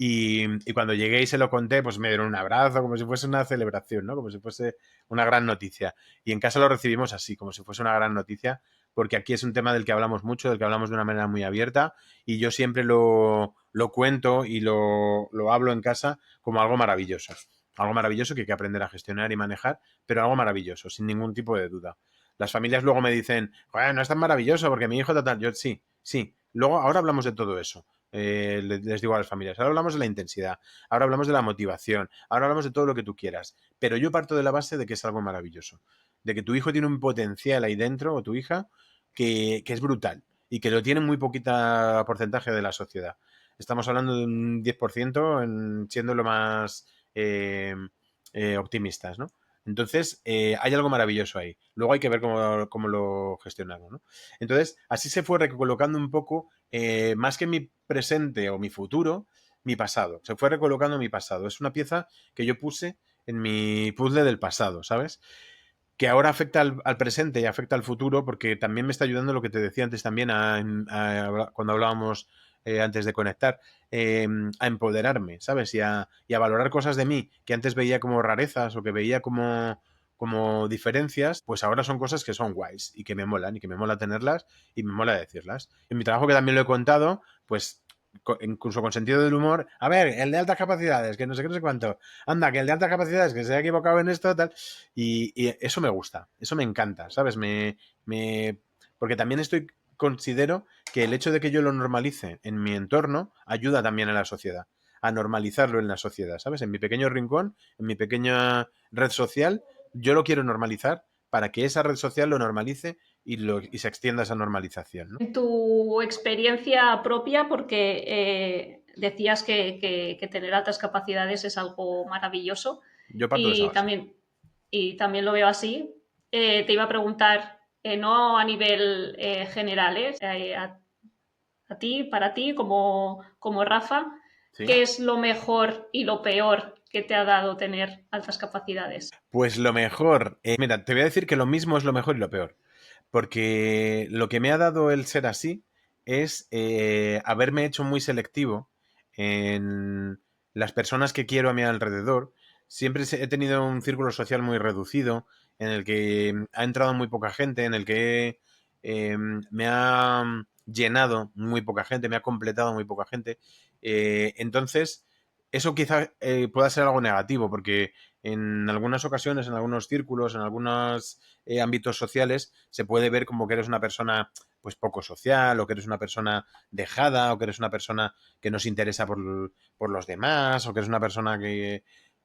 Y cuando llegué y se lo conté, pues me dieron un abrazo, como si fuese una celebración, ¿no? Como si fuese una gran noticia. Y en casa lo recibimos así, como si fuese una gran noticia, porque aquí es un tema del que hablamos mucho, del que hablamos de una manera muy abierta, y yo siempre lo cuento y lo hablo en casa como algo maravilloso. Algo maravilloso que hay que aprender a gestionar y manejar, pero algo maravilloso, sin ningún tipo de duda. Las familias luego me dicen, joder, no es tan maravilloso porque mi hijo tal. Yo sí, sí. Luego, ahora hablamos de todo eso. Les digo a las familias, ahora hablamos de la intensidad, ahora hablamos de la motivación, ahora hablamos de todo lo que tú quieras, pero yo parto de la base de que es algo maravilloso, de que tu hijo tiene un potencial ahí dentro o tu hija que es brutal y que lo tiene muy poquita porcentaje de la sociedad. estamos hablando de un 10% siendo lo más optimistas, ¿no? Entonces, hay algo maravilloso ahí. Luego hay que ver cómo lo gestionamos, ¿no? Entonces, así se fue recolocando un poco, más que mi presente o mi futuro, mi pasado. Se fue recolocando mi pasado. Es una pieza que yo puse en mi puzzle del pasado, ¿sabes? Que ahora afecta al presente y afecta al futuro, porque también me está ayudando lo que te decía antes también, cuando hablábamos antes de conectar, a empoderarme, ¿sabes? Y a valorar cosas de mí que antes veía como rarezas o que veía como diferencias, pues ahora son cosas que son guays y que me molan y que me mola tenerlas y me mola decirlas. En mi trabajo, que también lo he contado, pues incluso con sentido del humor, a ver, el de altas capacidades, que no sé qué, no sé cuánto, anda, que el de altas capacidades, que se ha equivocado en esto, tal, y eso me gusta, eso me encanta, ¿sabes? Porque también considero que el hecho de que yo lo normalice en mi entorno ayuda también a la sociedad, a normalizarlo en la sociedad, ¿sabes? En mi pequeño rincón, en mi pequeña red social, yo lo quiero normalizar para que esa red social lo normalice y se extienda esa normalización, ¿no? En tu experiencia propia, porque decías que tener altas capacidades es algo maravilloso Yo parto de esa y base. también lo veo así. Te iba a preguntar, no a nivel general, a ti, para ti, como Rafa, ¿Sí? ¿qué es lo mejor y lo peor que te ha dado tener altas capacidades? Pues lo mejor, mira, te voy a decir que lo mismo es lo mejor y lo peor, porque lo que me ha dado el ser así es haberme hecho muy selectivo en las personas que quiero a mi alrededor. Siempre he tenido un círculo social muy reducido, en el que ha entrado muy poca gente, en el que me ha llenado muy poca gente, me ha completado muy poca gente. Entonces, eso quizá pueda ser algo negativo, porque en algunas ocasiones, en algunos círculos, en algunos ámbitos sociales, se puede ver como que eres una persona pues poco social, o que eres una persona dejada, o que eres una persona que no se interesa por los demás, o que eres una persona que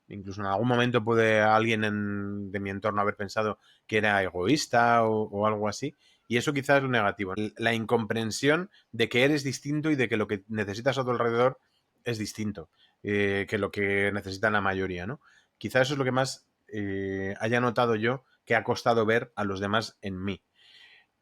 incluso en algún momento puede alguien de mi entorno haber pensado que era egoísta o algo así. Y eso quizás es lo negativo. La incomprensión de que eres distinto y de que lo que necesitas a tu alrededor es distinto que lo que necesita la mayoría, ¿no? Quizá eso es lo que más haya notado yo que ha costado ver a los demás en mí.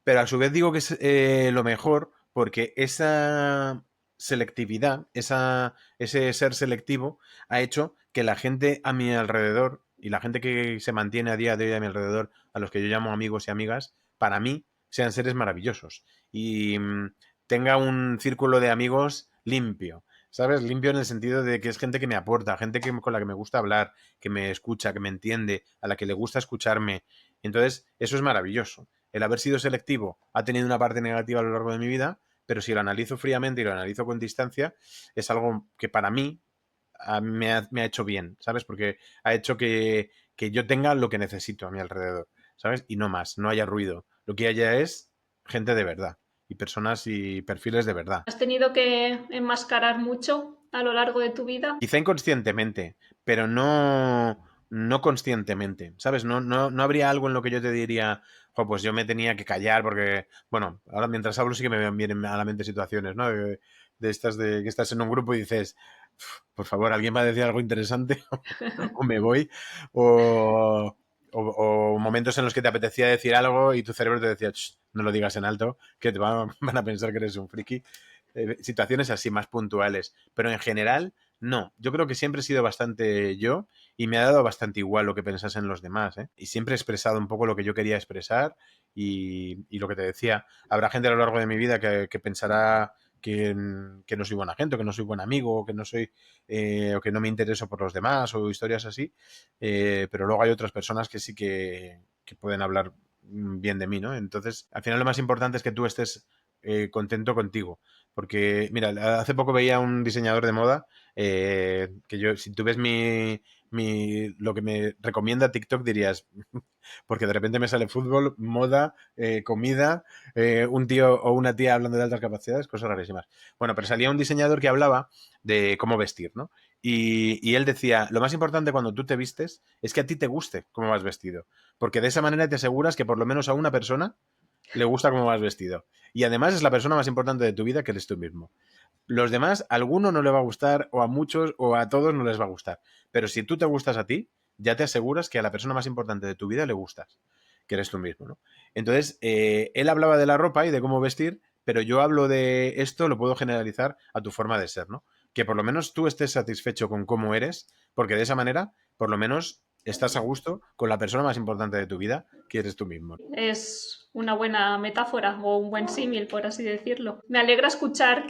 Pero a su vez digo que es lo mejor, porque esa selectividad, ese ser selectivo, ha hecho que la gente a mi alrededor y la gente que se mantiene a día de hoy a mi alrededor, a los que yo llamo amigos y amigas, para mí sean seres maravillosos. Y tenga un círculo de amigos limpio. ¿Sabes? Limpio en el sentido de que es gente que me aporta, gente con la que me gusta hablar, que me escucha, que me entiende, a la que le gusta escucharme. Entonces, eso es maravilloso. El haber sido selectivo ha tenido una parte negativa a lo largo de mi vida, pero si lo analizo fríamente y lo analizo con distancia, es algo que para mí me ha hecho bien, ¿sabes? Porque ha hecho que yo tenga lo que necesito a mi alrededor, ¿sabes? Y no más, no haya ruido. Lo que haya es gente de verdad y personas y perfiles de verdad. ¿Has tenido que enmascarar mucho a lo largo de tu vida? Quizá inconscientemente, pero no conscientemente, ¿sabes? No habría algo en lo que yo te diría, "Jo, pues yo me tenía que callar porque, bueno, ahora mientras hablo sí que me vienen a la mente situaciones, ¿no? De estas de que estás en un grupo y dices, por favor, alguien va a decir algo interesante o me voy, o, o momentos en los que te apetecía decir algo y tu cerebro te decía, "Ch, no lo digas en alto, que van a pensar que eres un friki". Situaciones así más puntuales, pero en general no, yo creo que siempre he sido bastante yo y me ha dado bastante igual lo que pensasen los demás, ¿eh? Y siempre he expresado un poco lo que yo quería expresar y lo que te decía, habrá gente a lo largo de mi vida que pensará que no soy buena gente, o que no soy buen amigo, o que no soy, o que no me intereso por los demás, o historias así, pero luego hay otras personas que sí que pueden hablar bien de mí, ¿no? Entonces, al final lo más importante es que tú estés contento contigo. Porque, mira, hace poco veía un diseñador de moda que yo, si tú ves lo que me recomienda TikTok, dirías, porque de repente me sale fútbol, moda, comida, un tío o una tía hablando de altas capacidades, cosas rarísimas. Bueno, pero salía un diseñador que hablaba de cómo vestir, ¿no? Y él decía, lo más importante cuando tú te vistes es que a ti te guste cómo vas vestido, porque de esa manera te aseguras que por lo menos a una persona le gusta cómo vas vestido. Y además es la persona más importante de tu vida que eres tú mismo. Los demás, a alguno no le va a gustar, o a muchos, o a todos no les va a gustar. Pero si tú te gustas a ti, ya te aseguras que a la persona más importante de tu vida le gustas, que eres tú mismo, ¿no? Entonces, él hablaba de la ropa y de cómo vestir, pero yo hablo de esto, lo puedo generalizar a tu forma de ser, ¿no? Que por lo menos tú estés satisfecho con cómo eres, porque de esa manera, por lo menos, estás a gusto con la persona más importante de tu vida, que eres tú mismo. Es una buena metáfora o un buen símil, por así decirlo. Me alegra escuchar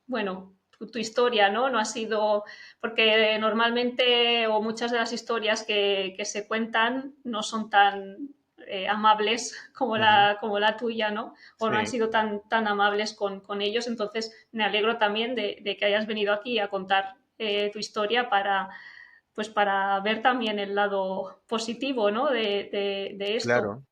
bueno, tu historia, ¿no? No ha sido, porque normalmente o muchas de las historias que se cuentan no son tan amables Ujú. como la tuya, ¿no? O no han Sí, sido tan amables con ellos. Entonces, me alegro también de que hayas venido aquí a contar tu historia pues para ver también el lado positivo, ¿no? de esto. claro.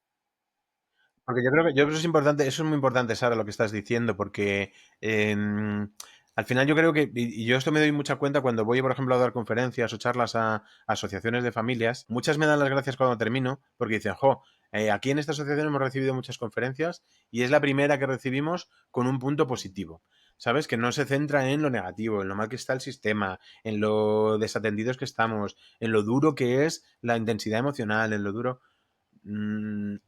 Porque yo creo que eso es importante, eso es muy importante, Sara, lo que estás diciendo, porque al final yo creo que, y yo esto me doy mucha cuenta cuando voy, por ejemplo, a dar conferencias o charlas a asociaciones de familias, muchas me dan las gracias cuando termino, porque dicen, jo, aquí en esta asociación hemos recibido muchas conferencias y es la primera que recibimos con un punto positivo. ¿Sabes? Que no se centra en lo negativo, en lo mal que está el sistema, en lo desatendidos que estamos, en lo duro que es la intensidad emocional, en lo duro.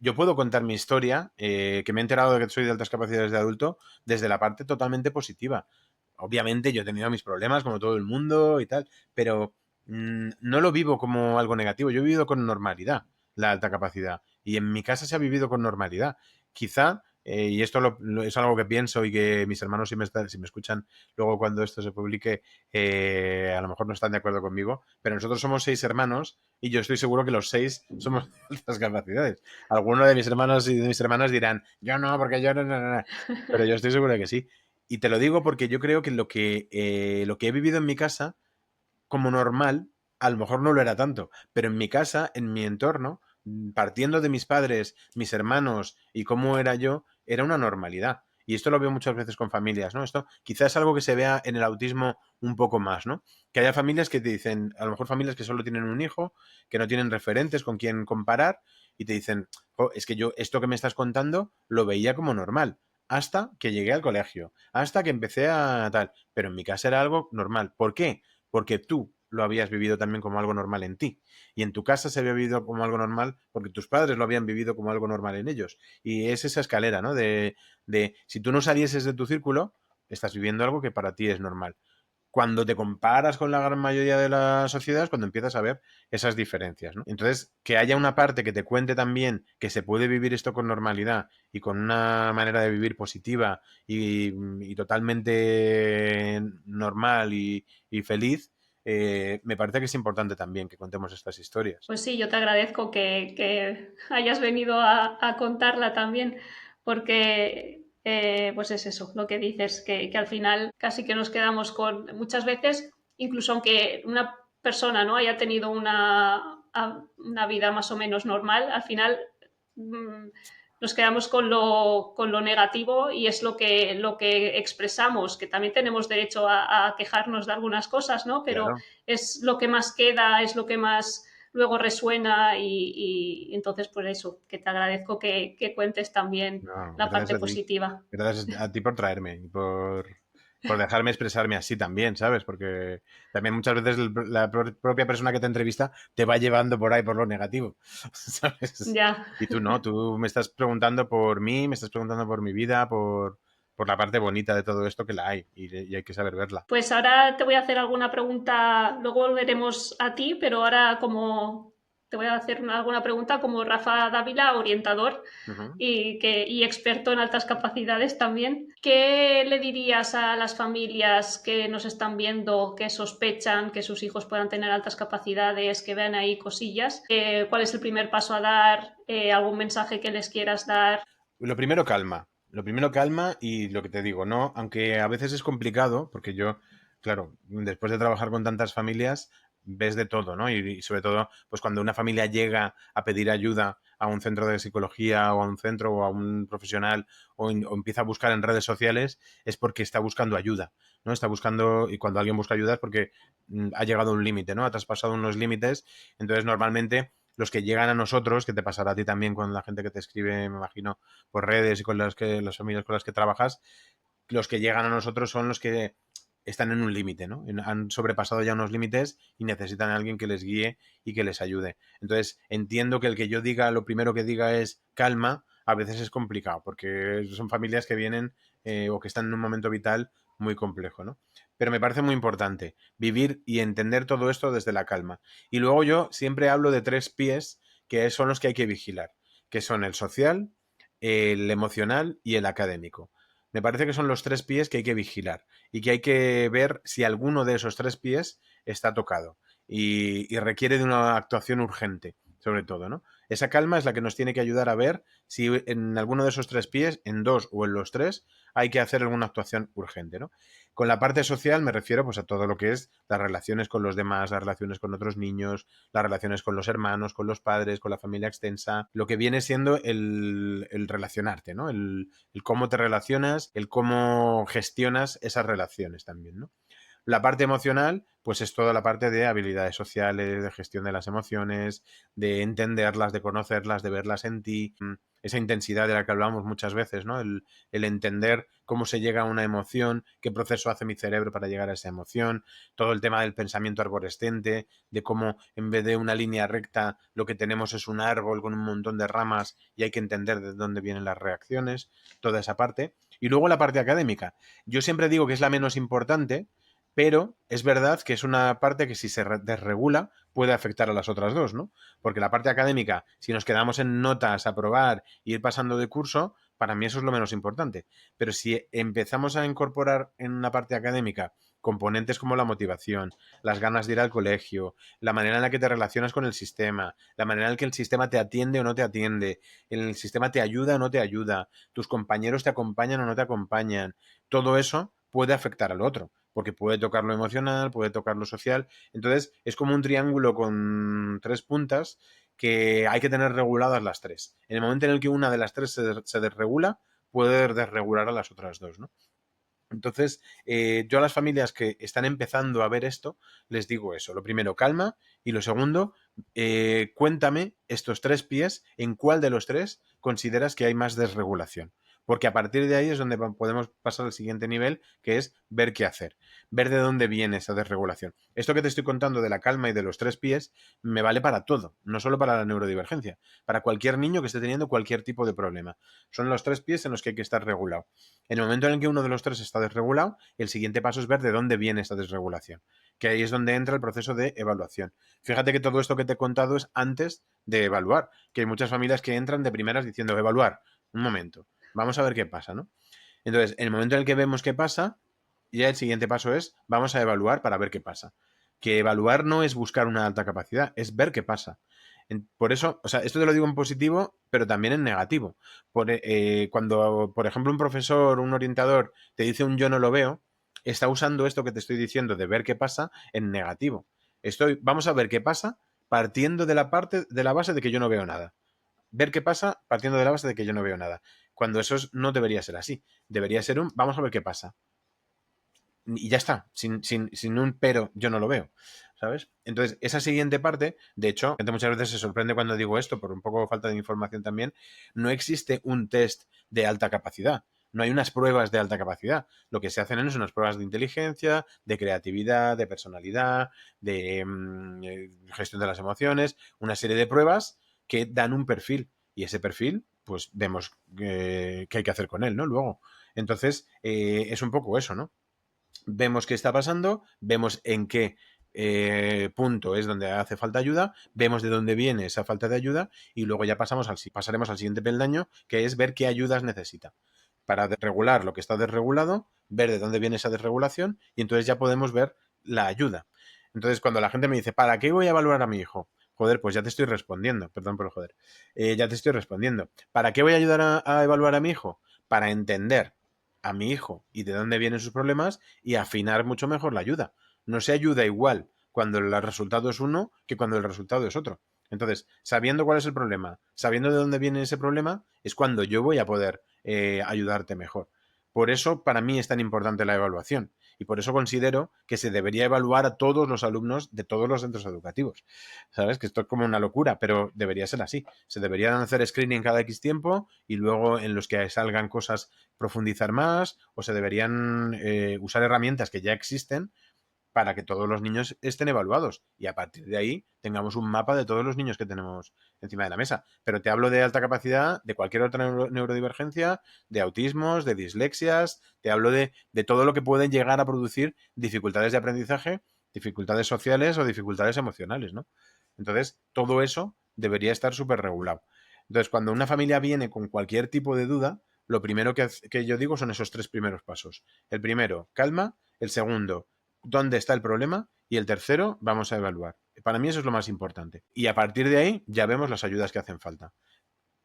Yo puedo contar mi historia, que me he enterado de que soy de altas capacidades de adulto, desde la parte totalmente positiva. Obviamente yo he tenido mis problemas, como todo el mundo y tal, pero no lo vivo como algo negativo. Yo he vivido con normalidad la alta capacidad. Y en mi casa se ha vivido con normalidad. Quizá, y esto es algo que pienso y que mis hermanos, si me escuchan luego cuando esto se publique, a lo mejor no están de acuerdo conmigo, pero nosotros somos 6 hermanos y yo estoy seguro que los 6 somos de altas capacidades. Algunos de mis hermanos y de mis hermanas dirán, yo no, porque yo no, no, no, no. Pero yo estoy seguro de que sí. Y te lo digo porque yo creo que lo que he vivido en mi casa, como normal, a lo mejor no lo era tanto, pero en mi casa, en mi entorno, partiendo de mis padres, mis hermanos y cómo era yo, era una normalidad. Y esto lo veo muchas veces con familias, ¿no? Esto quizás es algo que se vea en el autismo un poco más, ¿no? Que haya familias que te dicen, a lo mejor familias que solo tienen un hijo, que no tienen referentes con quien comparar, y te dicen, oh, es que yo esto que me estás contando lo veía como normal, hasta que llegué al colegio, hasta que empecé a tal, pero en mi casa era algo normal. ¿Por qué? Porque tú lo habías vivido también como algo normal en ti. Y en tu casa se había vivido como algo normal porque tus padres lo habían vivido como algo normal en ellos. Y es esa escalera, ¿no? De si tú no salieses de tu círculo, estás viviendo algo que para ti es normal. Cuando te comparas con la gran mayoría de la sociedad es cuando empiezas a ver esas diferencias, ¿no? Entonces, que haya una parte que te cuente también que se puede vivir esto con normalidad y con una manera de vivir positiva y totalmente normal y feliz, me parece que es importante también que contemos estas historias. Pues sí, yo te agradezco que hayas venido a contarla también, porque pues es eso, lo que dices, que al final casi que nos quedamos con, muchas veces, incluso aunque una persona no haya tenido una vida más o menos normal, al final mm, nos quedamos con lo negativo y es lo que expresamos, que también tenemos derecho a quejarnos de algunas cosas, ¿no? Pero Claro, es lo que más queda, es lo que más luego resuena y entonces pues eso, que te agradezco que cuentes también no, la parte gracias a ti. positiva. Gracias a ti por traerme y por dejarme expresarme así también, ¿sabes? Porque también muchas veces la propia persona que te entrevista te va llevando por ahí por lo negativo, ¿sabes? Ya. Y tú no, tú me estás preguntando por mí, me estás preguntando por mi vida, por la parte bonita de todo esto que la hay y hay que saber verla. Pues ahora te voy a hacer alguna pregunta, luego volveremos a ti, pero ahora como te voy a hacer alguna pregunta como Rafa Dávila, orientador Ujú. y experto en altas capacidades también. ¿Qué le dirías a las familias que nos están viendo, que sospechan que sus hijos puedan tener altas capacidades, que vean ahí cosillas? ¿Cuál es el primer paso a dar? ¿Algún mensaje que les quieras dar? Lo primero, calma. Lo primero, calma y lo que te digo, ¿no? Aunque a veces es complicado, porque yo, claro, después de trabajar con tantas familias, ves de todo, ¿no? Y sobre todo, pues cuando una familia llega a pedir ayuda a un centro de psicología o a un centro o a un profesional o empieza a buscar en redes sociales, es porque está buscando ayuda, ¿no? Está buscando, y cuando alguien busca ayuda es porque ha llegado a un límite, ¿no? Ha traspasado unos límites, entonces normalmente los que llegan a nosotros, que te pasará a ti también con la gente que te escribe, me imagino, por redes y con las familias con las que trabajas, Los que llegan a nosotros son los que están en un límite, ¿no? Han sobrepasado ya unos límites y necesitan a alguien que les guíe y que les ayude. Entonces, entiendo que el que yo diga, lo primero que diga es calma, a veces es complicado, porque son familias que vienen o que están en un momento vital muy complejo, ¿no? Pero me parece muy importante vivir y entender todo esto desde la calma. Y luego yo siempre hablo de 3 pies que son los que hay que vigilar, que son el social, el emocional y el académico. Me parece que son los 3 pies que hay que vigilar y que hay que ver si alguno de esos 3 pies está tocado y requiere de una actuación urgente, sobre todo, ¿no? Esa calma es la que nos tiene que ayudar a ver si en alguno de esos 3 pies, en dos o en los tres, hay que hacer alguna actuación urgente, ¿no? Con la parte social me refiero pues a todo lo que es las relaciones con los demás, las relaciones con otros niños, las relaciones con los hermanos, con los padres, con la familia extensa, lo que viene siendo el relacionarte, ¿no? El cómo te relacionas, el cómo gestionas esas relaciones también, ¿no? La parte emocional, pues es toda la parte de habilidades sociales, de gestión de las emociones, de entenderlas, de conocerlas, de verlas en ti, esa intensidad de la que hablamos muchas veces, ¿no? El entender cómo se llega a una emoción, qué proceso hace mi cerebro para llegar a esa emoción, todo el tema del pensamiento arborescente, de cómo en vez de una línea recta lo que tenemos es un árbol con un montón de ramas y hay que entender de dónde vienen las reacciones, toda esa parte. Y luego la parte académica. Yo siempre digo que es la menos importante, pero es verdad que es una parte que si se desregula puede afectar a las otras dos, ¿no? Porque la parte académica, si nos quedamos en notas, aprobar e ir pasando de curso, para mí eso es lo menos importante. Pero si empezamos a incorporar en una parte académica componentes como la motivación, las ganas de ir al colegio, la manera en la que te relacionas con el sistema, la manera en la que el sistema te atiende o no te atiende, el sistema te ayuda o no te ayuda, tus compañeros te acompañan o no te acompañan, todo eso puede afectar al otro, porque puede tocar lo emocional, puede tocar lo social. Entonces, es como un triángulo con 3 puntas que hay que tener reguladas las tres. En el momento en el que una de las tres se desregula, puede desregular a las otras dos, ¿no? Entonces, yo a las familias que están empezando a ver esto, les digo eso. Lo primero, calma. Y lo segundo, cuéntame estos 3 pies, en cuál de los tres consideras que hay más desregulación. Porque a partir de ahí es donde podemos pasar al siguiente nivel, que es ver qué hacer, ver de dónde viene esa desregulación. Esto que te estoy contando de la calma y de los 3 pies me vale para todo, no solo para la neurodivergencia, para cualquier niño que esté teniendo cualquier tipo de problema. Son los 3 pies en los que hay que estar regulado. En el momento en el que uno de los tres está desregulado, el siguiente paso es ver de dónde viene esta desregulación, que ahí es donde entra el proceso de evaluación. Fíjate que todo esto que te he contado es antes de evaluar, que hay muchas familias que entran de primeras diciendo evaluar, un momento, vamos a ver qué pasa, ¿no? Entonces, en el momento en el que vemos qué pasa, ya el siguiente paso es vamos a evaluar para ver qué pasa. Que evaluar no es buscar una alta capacidad, es ver qué pasa. Por eso, o sea, esto te lo digo en positivo, pero también en negativo. Cuando, por ejemplo, un profesor, un orientador te dice un yo no lo veo, está usando esto que te estoy diciendo de ver qué pasa en negativo. Vamos a ver qué pasa partiendo de la base de que yo no veo nada. Ver qué pasa partiendo de la base de que yo no veo nada. Cuando no debería ser así. Debería ser vamos a ver qué pasa. Y ya está, sin un pero yo no lo veo, ¿sabes? Entonces, esa siguiente parte, de hecho, la gente muchas veces se sorprende cuando digo esto, por un poco de falta de información también, no existe un test de alta capacidad. No hay unas pruebas de alta capacidad. Lo que se hacen es unas pruebas de inteligencia, de creatividad, de personalidad, de gestión de las emociones, una serie de pruebas que dan un perfil. Y ese perfil, pues vemos qué hay que hacer con él, ¿no? Luego. Entonces, es un poco eso, ¿no? Vemos qué está pasando, vemos en qué punto es donde hace falta ayuda, vemos de dónde viene esa falta de ayuda y luego ya pasaremos al siguiente peldaño, que es ver qué ayudas necesita. Para regular lo que está desregulado, ver de dónde viene esa desregulación y entonces ya podemos ver la ayuda. Entonces, cuando la gente me dice, ¿para qué voy a evaluar a mi hijo? Joder, pues ya te estoy respondiendo, perdón por el joder. Ya te estoy respondiendo. ¿Para qué voy a ayudar a evaluar a mi hijo? Para entender a mi hijo y de dónde vienen sus problemas y afinar mucho mejor la ayuda. No se ayuda igual cuando el resultado es uno que cuando el resultado es otro. Entonces, sabiendo cuál es el problema, sabiendo de dónde viene ese problema, es cuando yo voy a poder ayudarte mejor. Por eso, para mí es tan importante la evaluación. Y por eso considero que se debería evaluar a todos los alumnos de todos los centros educativos. ¿Sabes? Que esto es como una locura, pero debería ser así. Se deberían hacer screening cada X tiempo y luego en los que salgan cosas profundizar más, o se deberían usar herramientas que ya existen para que todos los niños estén evaluados y a partir de ahí tengamos un mapa de todos los niños que tenemos encima de la mesa. Pero te hablo de alta capacidad, de cualquier otra neurodivergencia, de autismos, de dislexias, te hablo de todo lo que puede llegar a producir dificultades de aprendizaje, dificultades sociales o dificultades emocionales, ¿no? Entonces, todo eso debería estar súper regulado. Entonces, cuando una familia viene con cualquier tipo de duda, lo primero que yo digo son esos 3 primeros pasos. El primero, calma. El segundo, dónde está el problema y el tercero, vamos a evaluar. Para mí eso es lo más importante. Y a partir de ahí ya vemos las ayudas que hacen falta.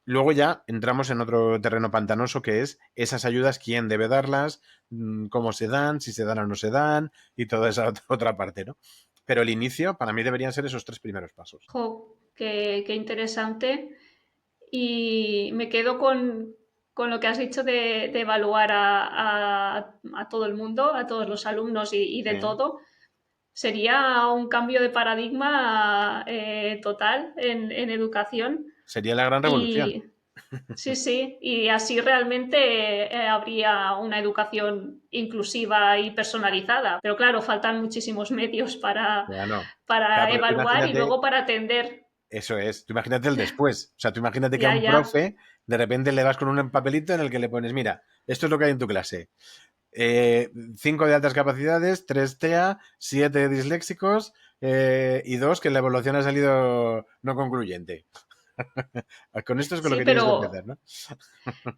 Luego ya entramos en otro terreno pantanoso que es esas ayudas, quién debe darlas, cómo se dan, si se dan o no se dan y toda esa otra parte, ¿no? Pero el inicio para mí deberían ser esos 3 primeros pasos. Jo, qué interesante. Y me quedo con lo que has dicho de evaluar a todo el mundo, a todos los alumnos y de Sí. todo. Sería un cambio de paradigma total en educación Sería la gran revolución. y sí, sí, y así realmente habría una educación inclusiva y personalizada. Pero claro, faltan muchísimos medios Bueno, claro, para pero tú evaluar y imagínate, luego para atender. eso es, tú imagínate el después. O sea, tú imagínate que a Ya, un ya. profe de repente le vas con un papelito en el que le pones, mira, esto es lo que hay en tu clase. 5 de altas capacidades, 3 TEA, 7 disléxicos y 2 que la evaluación ha salido no concluyente. Con esto es con lo Sí, que tienes que empezar, ¿no?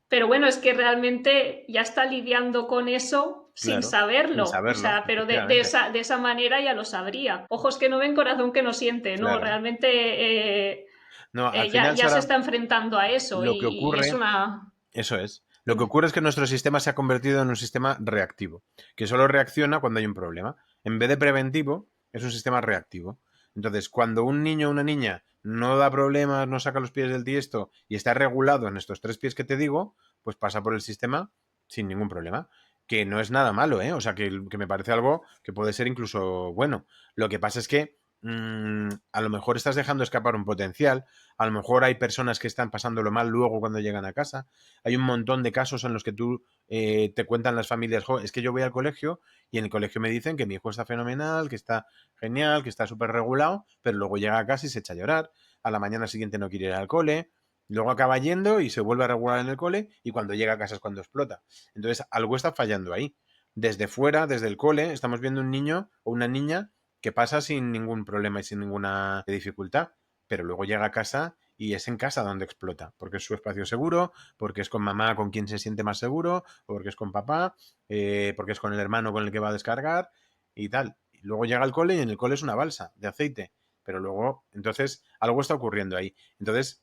pero bueno, es que realmente ya está lidiando con eso sin Claro, sin saberlo. O saberlo, sea, pero efectivamente. de esa manera ya lo sabría. Ojos que no ven, corazón que no siente, ¿no? Claro. Realmente No, al ya, final, ya se Sara, está enfrentando a eso lo que y es ocurre, una... eso es. Lo que Dime. ocurre es que nuestro sistema se ha convertido en un sistema reactivo, que solo reacciona cuando hay un problema. En vez de preventivo, es un sistema reactivo. Entonces, cuando un niño o una niña no da problemas, no saca los pies del tiesto y está regulado en estos 3 pies que te digo, pues pasa por el sistema sin ningún problema. Que no es nada malo, ¿eh? O sea, que me parece algo que puede ser incluso bueno. Lo que pasa es que a lo mejor estás dejando escapar un potencial, a lo mejor hay personas que están pasándolo mal luego cuando llegan a casa, hay un montón de casos en los que tú te cuentan las familias, es que yo voy al colegio y en el colegio me dicen que mi hijo está fenomenal, que está genial, que está súper regulado, pero luego llega a casa y se echa a llorar, a la mañana siguiente no quiere ir al cole, luego acaba yendo y se vuelve a regular en el cole y cuando llega a casa es cuando explota. Entonces algo está fallando ahí. Desde fuera, desde el cole, estamos viendo un niño o una niña que pasa sin ningún problema y sin ninguna dificultad, pero luego llega a casa y es en casa donde explota, porque es su espacio seguro, porque es con mamá con quien se siente más seguro, porque es con papá, porque es con el hermano con el que va a descargar y tal. Y luego llega al cole y en el cole es una balsa de aceite, pero luego, entonces, algo está ocurriendo ahí. Entonces,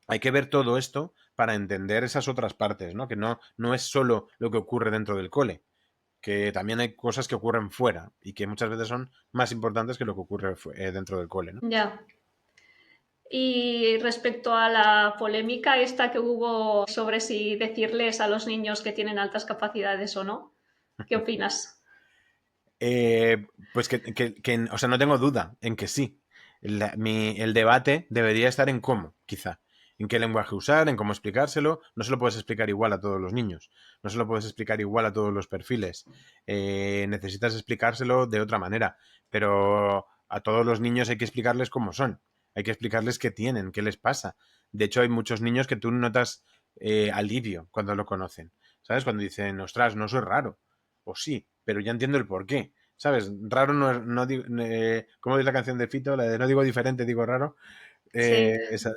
hay que ver todo esto para entender esas otras partes, ¿no? Que no es solo lo que ocurre dentro del cole, que también hay cosas que ocurren fuera y que muchas veces son más importantes que lo que ocurre dentro del cole, ¿no? Ya. Y respecto a la polémica esta que hubo sobre si decirles a los niños que tienen altas capacidades o no, ¿qué opinas? Pues o sea, no tengo duda en que sí. El debate debería estar en cómo, quizá. En qué lenguaje usar, en cómo explicárselo. No se lo puedes explicar igual a todos los niños. No se lo puedes explicar igual a todos los perfiles. Necesitas explicárselo de otra manera. Pero a todos los niños hay que explicarles cómo son. Hay que explicarles qué tienen, qué les pasa. De hecho, hay muchos niños que tú notas alivio cuando lo conocen. ¿Sabes? Cuando dicen, ostras, no soy raro. O sí, pero ya entiendo el porqué. ¿Sabes? Raro no es, no digo, ¿cómo dice la canción de Fito? La de no digo diferente, digo raro. Sí, Esa,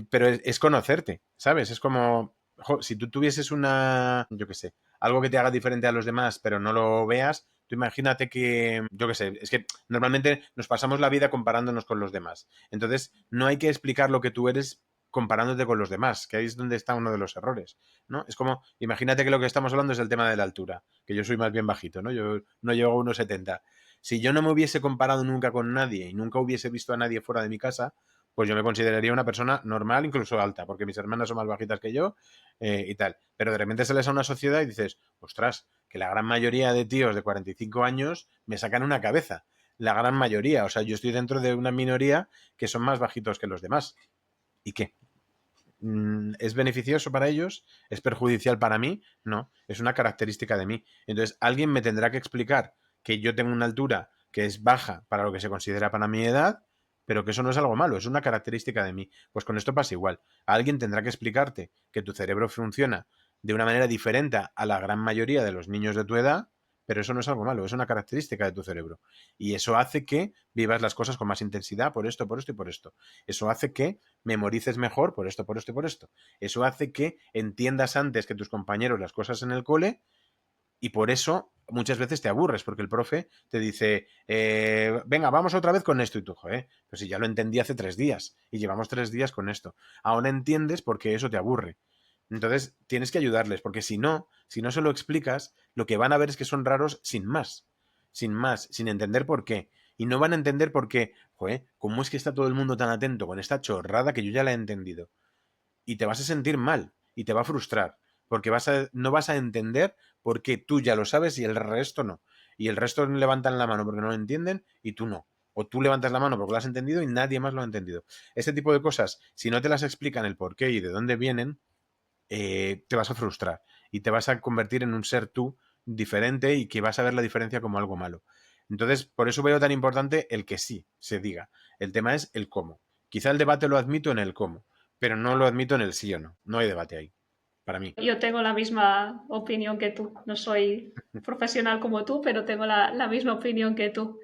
pero es conocerte, ¿sabes? Es como, si tú tuvieses una, yo qué sé, algo que te haga diferente a los demás, pero no lo veas, tú imagínate que, yo qué sé, es que normalmente nos pasamos la vida comparándonos con los demás. Entonces, no hay que explicar lo que tú eres comparándote con los demás, que ahí es donde está uno de los errores, ¿no? Es como, imagínate que lo que estamos hablando es el tema de la altura, que yo soy más bien bajito, ¿no? Yo no llego a 1,70. Si yo no me hubiese comparado nunca con nadie y nunca hubiese visto a nadie fuera de mi casa, pues yo me consideraría una persona normal, incluso alta, porque mis hermanas son más bajitas que yo y tal. Pero de repente sales a una sociedad y dices, ostras, que la gran mayoría de tíos de 45 años me sacan una cabeza. La gran mayoría. O sea, yo estoy dentro de una minoría que son más bajitos que los demás. ¿Y qué? ¿Es beneficioso para ellos? ¿Es perjudicial para mí? No, es una característica de mí. Entonces, alguien me tendrá que explicar que yo tengo una altura que es baja para lo que se considera para mi edad, pero que eso no es algo malo, es una característica de mí. Pues con esto pasa igual. Alguien tendrá que explicarte que tu cerebro funciona de una manera diferente a la gran mayoría de los niños de tu edad, pero eso no es algo malo, es una característica de tu cerebro. Y eso hace que vivas las cosas con más intensidad por esto, por esto y por esto. Eso hace que memorices mejor por esto, por esto y por esto. Eso hace que entiendas antes que tus compañeros las cosas en el cole y por eso muchas veces te aburres porque el profe te dice, venga, vamos otra vez con esto y tú, joder, pues si ya lo entendí hace 3 días y llevamos 3 días con esto. Ahora entiendes porque eso te aburre. Entonces tienes que ayudarles porque si no se lo explicas, lo que van a ver es que son raros sin más, sin entender por qué. Y no van a entender por qué, joder, ¿cómo es que está todo el mundo tan atento con esta chorrada que yo ya la he entendido? Y te vas a sentir mal y te va a frustrar, porque no vas a entender por qué tú ya lo sabes y el resto no. Y el resto levantan la mano porque no lo entienden y tú no. O tú levantas la mano porque lo has entendido y nadie más lo ha entendido. Este tipo de cosas, si no te las explican el por qué y de dónde vienen, te vas a frustrar y te vas a convertir en un ser tú diferente y que vas a ver la diferencia como algo malo. Entonces, por eso veo tan importante el que sí se diga. El tema es el cómo. Quizá el debate lo admito en el cómo, pero no lo admito en el sí o no. No hay debate ahí, para mí. Yo tengo la misma opinión que tú. No soy profesional como tú, pero tengo la misma opinión que tú.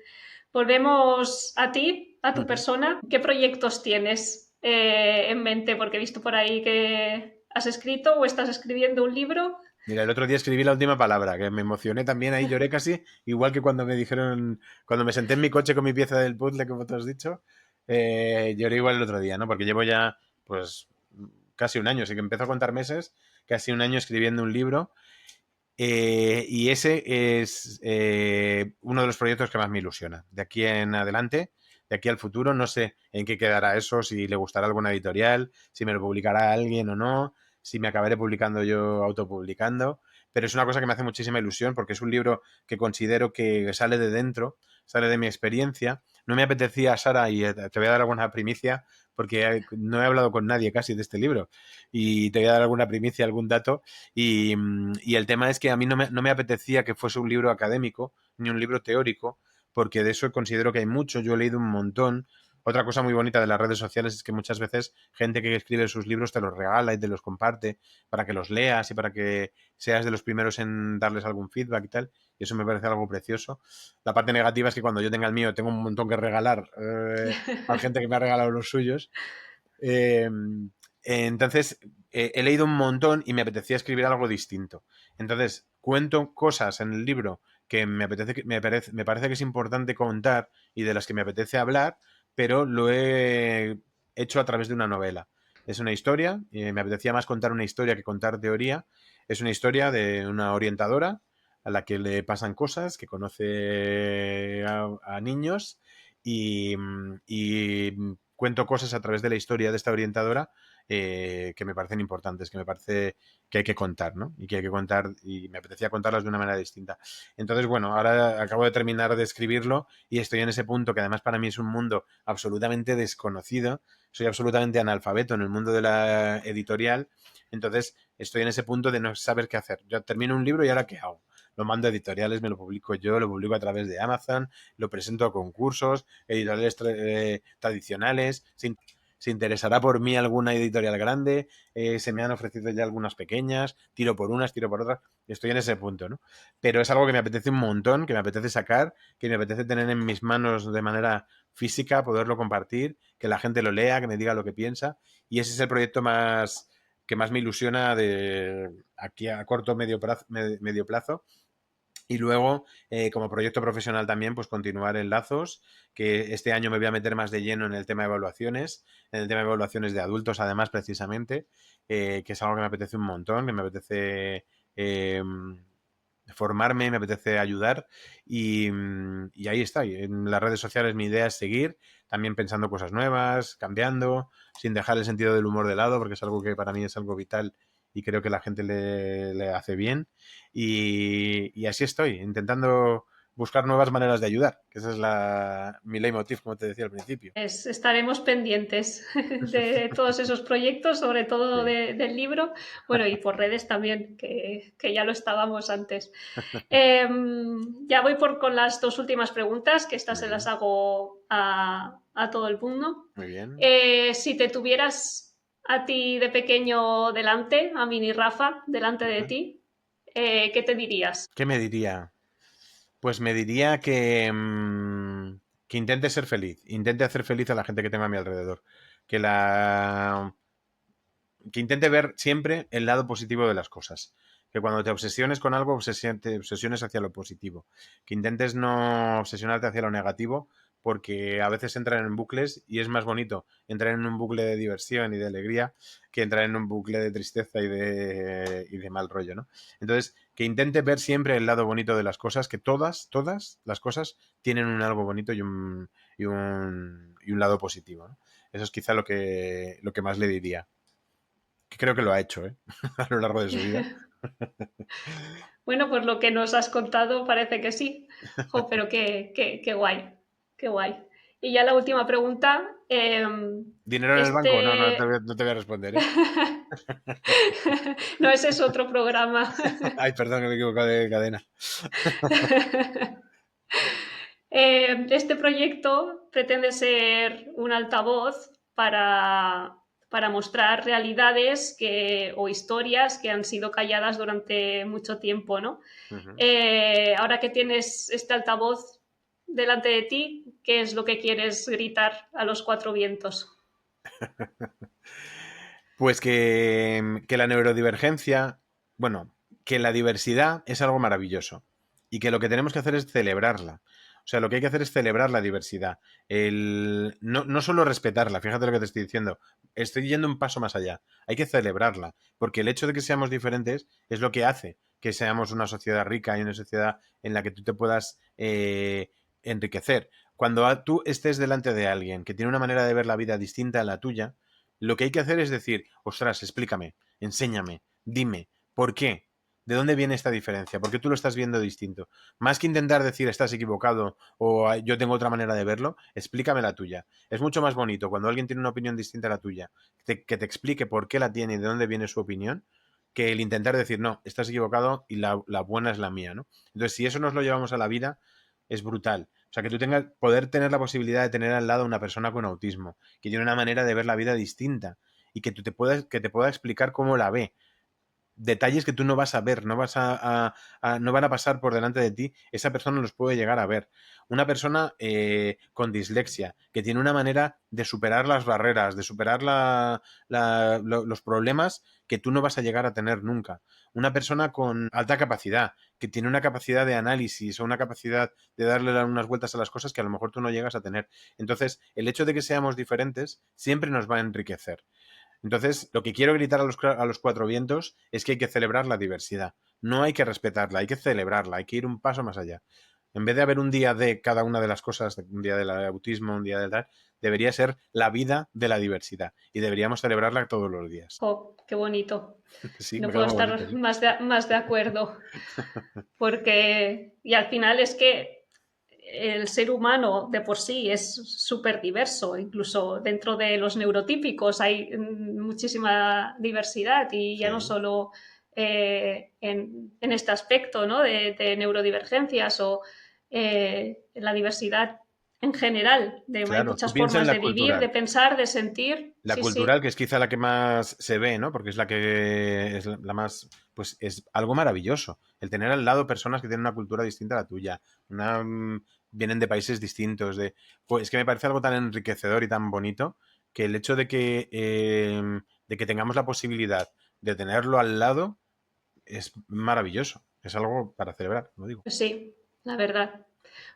Volvemos a ti, a tu persona. ¿Qué proyectos tienes en mente? Porque he visto por ahí que has escrito o estás escribiendo un libro. Mira, el otro día escribí la última palabra, que me emocioné también, ahí lloré casi, igual que cuando me dijeron, cuando me senté en mi coche con mi pieza del puzzle, como tú has dicho, lloré igual el otro día, ¿no? Porque llevo ya, pues, casi un año, así que empiezo a contar meses, casi un año escribiendo un libro, y ese es uno de los proyectos que más me ilusiona. De aquí en adelante, de aquí al futuro, no sé en qué quedará eso, si le gustará alguna editorial, si me lo publicará alguien o no, si me acabaré publicando yo autopublicando, pero es una cosa que me hace muchísima ilusión porque es un libro que considero que sale de dentro, sale de mi experiencia. No me apetecía, Sara, y te voy a dar alguna primicia, porque no he hablado con nadie casi de este libro, y te voy a dar alguna primicia, algún dato, y el tema es que a mí no me apetecía que fuese un libro académico ni un libro teórico, porque de eso considero que hay mucho, yo he leído un montón. Otra cosa muy bonita de las redes sociales es que muchas veces gente que escribe sus libros te los regala y te los comparte para que los leas y para que seas de los primeros en darles algún feedback y tal. Y eso me parece algo precioso. La parte negativa es que cuando yo tenga el mío tengo un montón que regalar a gente que me ha regalado los suyos. Eh, entonces, he leído un montón y me apetecía escribir algo distinto. Entonces, cuento cosas en el libro que me parece que es importante contar y de las que me apetece hablar, pero lo he hecho a través de una novela. Es una historia, me apetecía más contar una historia que contar teoría. Es una historia de una orientadora a la que le pasan cosas, que conoce a niños y cuento cosas a través de la historia de esta orientadora que me parecen importantes, que me parece que hay que contar, ¿no? Y que hay que contar, y me apetecía contarlas de una manera distinta. Entonces, bueno, ahora acabo de terminar de escribirlo y estoy en ese punto que además para mí es un mundo absolutamente desconocido. Soy absolutamente analfabeto en el mundo de la editorial. Entonces, estoy en ese punto de no saber qué hacer. Yo termino un libro y ahora qué hago. Lo mando a editoriales, me lo publico yo, lo publico a través de Amazon, lo presento a concursos, editoriales tradicionales. Se interesará por mí alguna editorial grande, se me han ofrecido ya algunas pequeñas, tiro por unas, tiro por otras, estoy en ese punto, ¿no? Pero es algo que me apetece un montón, que me apetece sacar, que me apetece tener en mis manos de manera física, poderlo compartir, que la gente lo lea, que me diga lo que piensa, y ese es el proyecto que más me ilusiona de aquí a corto medio plazo. Y luego, como proyecto profesional también, pues continuar en Lazos, que este año me voy a meter más de lleno en el tema de evaluaciones, en el tema de evaluaciones de adultos, además, precisamente, que es algo que me apetece un montón, que me apetece formarme, me apetece ayudar y ahí está. Y en las redes sociales mi idea es seguir, también pensando cosas nuevas, cambiando, sin dejar el sentido del humor de lado, porque es algo que para mí es algo vital y creo que la gente le hace bien. Y así estoy, intentando buscar nuevas maneras de ayudar, que esa es mi leitmotiv, como te decía al principio. Estaremos pendientes de todos esos proyectos, sobre todo Sí, del libro, bueno, y por redes también, que ya lo estábamos antes. Ya voy con las dos últimas preguntas, que estas muy se las bien, hago a todo el mundo. muy bien. Si te tuvieras a ti de pequeño delante, a Mini Rafa, delante de Ajá. ti, ¿qué te dirías? ¿Qué me diría? Pues me diría que intente ser feliz, intente hacer feliz a la gente que tengo a mi alrededor, que la que intente ver siempre el lado positivo de las cosas. Que cuando te obsesiones con algo, te obsesiones hacia lo positivo. Que intentes no obsesionarte hacia lo negativo, porque a veces entran en bucles y es más bonito entrar en un bucle de diversión y de alegría que entrar en un bucle de tristeza y de mal rollo, ¿no? Entonces, que intente ver siempre el lado bonito de las cosas, que todas las cosas tienen un algo bonito y un lado positivo, ¿no? Eso es quizá lo que más le diría, que creo que lo ha hecho, ¿eh? A lo largo de su vida. Bueno, pues lo que nos has contado parece que sí. Jo, pero qué guay, qué guay. Y ya la última pregunta. ¿Dinero en el banco? No, Este. no te voy a responder, ¿eh? No, ese es otro programa. Ay, perdón, que me he equivocado de cadena. Este proyecto pretende ser un altavoz para mostrar realidades o historias que han sido calladas durante mucho tiempo, ¿no? Ujú. Ahora que tienes este altavoz delante de ti, ¿qué es lo que quieres gritar a los cuatro vientos? Pues que la neurodivergencia, bueno, que la diversidad es algo maravilloso y que lo que tenemos que hacer es celebrarla. O sea, lo que hay que hacer es celebrar la diversidad. No solo respetarla, fíjate lo que te estoy diciendo. Estoy yendo un paso más allá. Hay que celebrarla, porque el hecho de que seamos diferentes es lo que hace que seamos una sociedad rica y una sociedad en la que tú te puedas enriquecer. Cuando tú estés delante de alguien que tiene una manera de ver la vida distinta a la tuya, lo que hay que hacer es decir, ostras, explícame, enséñame, dime, ¿por qué? ¿De dónde viene esta diferencia? ¿Por qué tú lo estás viendo distinto? Más que intentar decir estás equivocado o yo tengo otra manera de verlo, explícame la tuya. Es mucho más bonito cuando alguien tiene una opinión distinta a la tuya, que te explique por qué la tiene y de dónde viene su opinión, que el intentar decir, no, estás equivocado y la buena es la mía, ¿no? Entonces, si eso nos lo llevamos a la vida, es brutal. O sea, que tú tengas, poder tener la posibilidad de tener al lado una persona con autismo, que tiene una manera de ver la vida distinta y que que te pueda explicar cómo la ve. Detalles que tú no vas a ver, no van a pasar por delante de ti, esa persona los puede llegar a ver. Una persona con dislexia, que tiene una manera de superar las barreras, de superar los problemas que tú no vas a llegar a tener nunca. Una persona con alta capacidad, que tiene una capacidad de análisis o una capacidad de darle unas vueltas a las cosas que a lo mejor tú no llegas a tener. Entonces, el hecho de que seamos diferentes siempre nos va a enriquecer. Entonces, lo que quiero gritar a los cuatro vientos es que hay que celebrar la diversidad. No hay que respetarla, hay que celebrarla, hay que ir un paso más allá. En vez de haber un día de cada una de las cosas, un día del autismo, un día del tal, debería ser la vida de la diversidad y deberíamos celebrarla todos los días. Jo, qué bonito. Sí, No me queda puedo muy bonito, estar sí. más de acuerdo, porque, y al final es que el ser humano de por sí es súper diverso, incluso dentro de los neurotípicos hay muchísima diversidad y ya no Sí, solo en este aspecto, ¿no? de neurodivergencias o la diversidad en general, hay claro. Tú muchas piensas en formas la de vivir, de cultural. pensar, de sentir, La sí, cultural, sí, que es quizá la que más se ve, ¿no? Porque es la que es la más, pues es algo maravilloso. El tener al lado personas que tienen una cultura distinta a la tuya, vienen de países distintos, pues es que me parece algo tan enriquecedor y tan bonito que el hecho de que tengamos la posibilidad de tenerlo al lado es maravilloso. Es algo para celebrar, lo digo. pues sí, la verdad.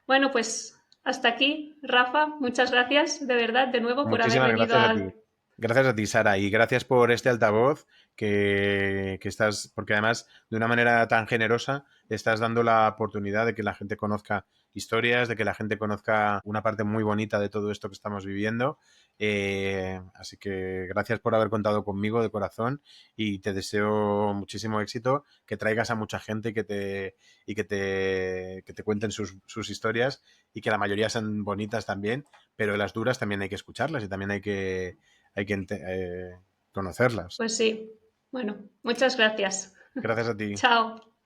Bueno, pues hasta aquí, Rafa. Muchas gracias de verdad de nuevo por haber Muchísimas venido gracias a ti. Gracias a ti, Sara, y gracias por este altavoz que estás, porque además de una manera tan generosa estás dando la oportunidad de que la gente conozca historias, de que la gente conozca una parte muy bonita de todo esto que estamos viviendo. Así que gracias por haber contado conmigo de corazón y te deseo muchísimo éxito, que traigas a mucha gente que te cuenten sus historias y que la mayoría sean bonitas también, pero las duras también hay que escucharlas y también hay que conocerlas. Pues sí. Bueno, muchas gracias. Gracias a ti. Chao.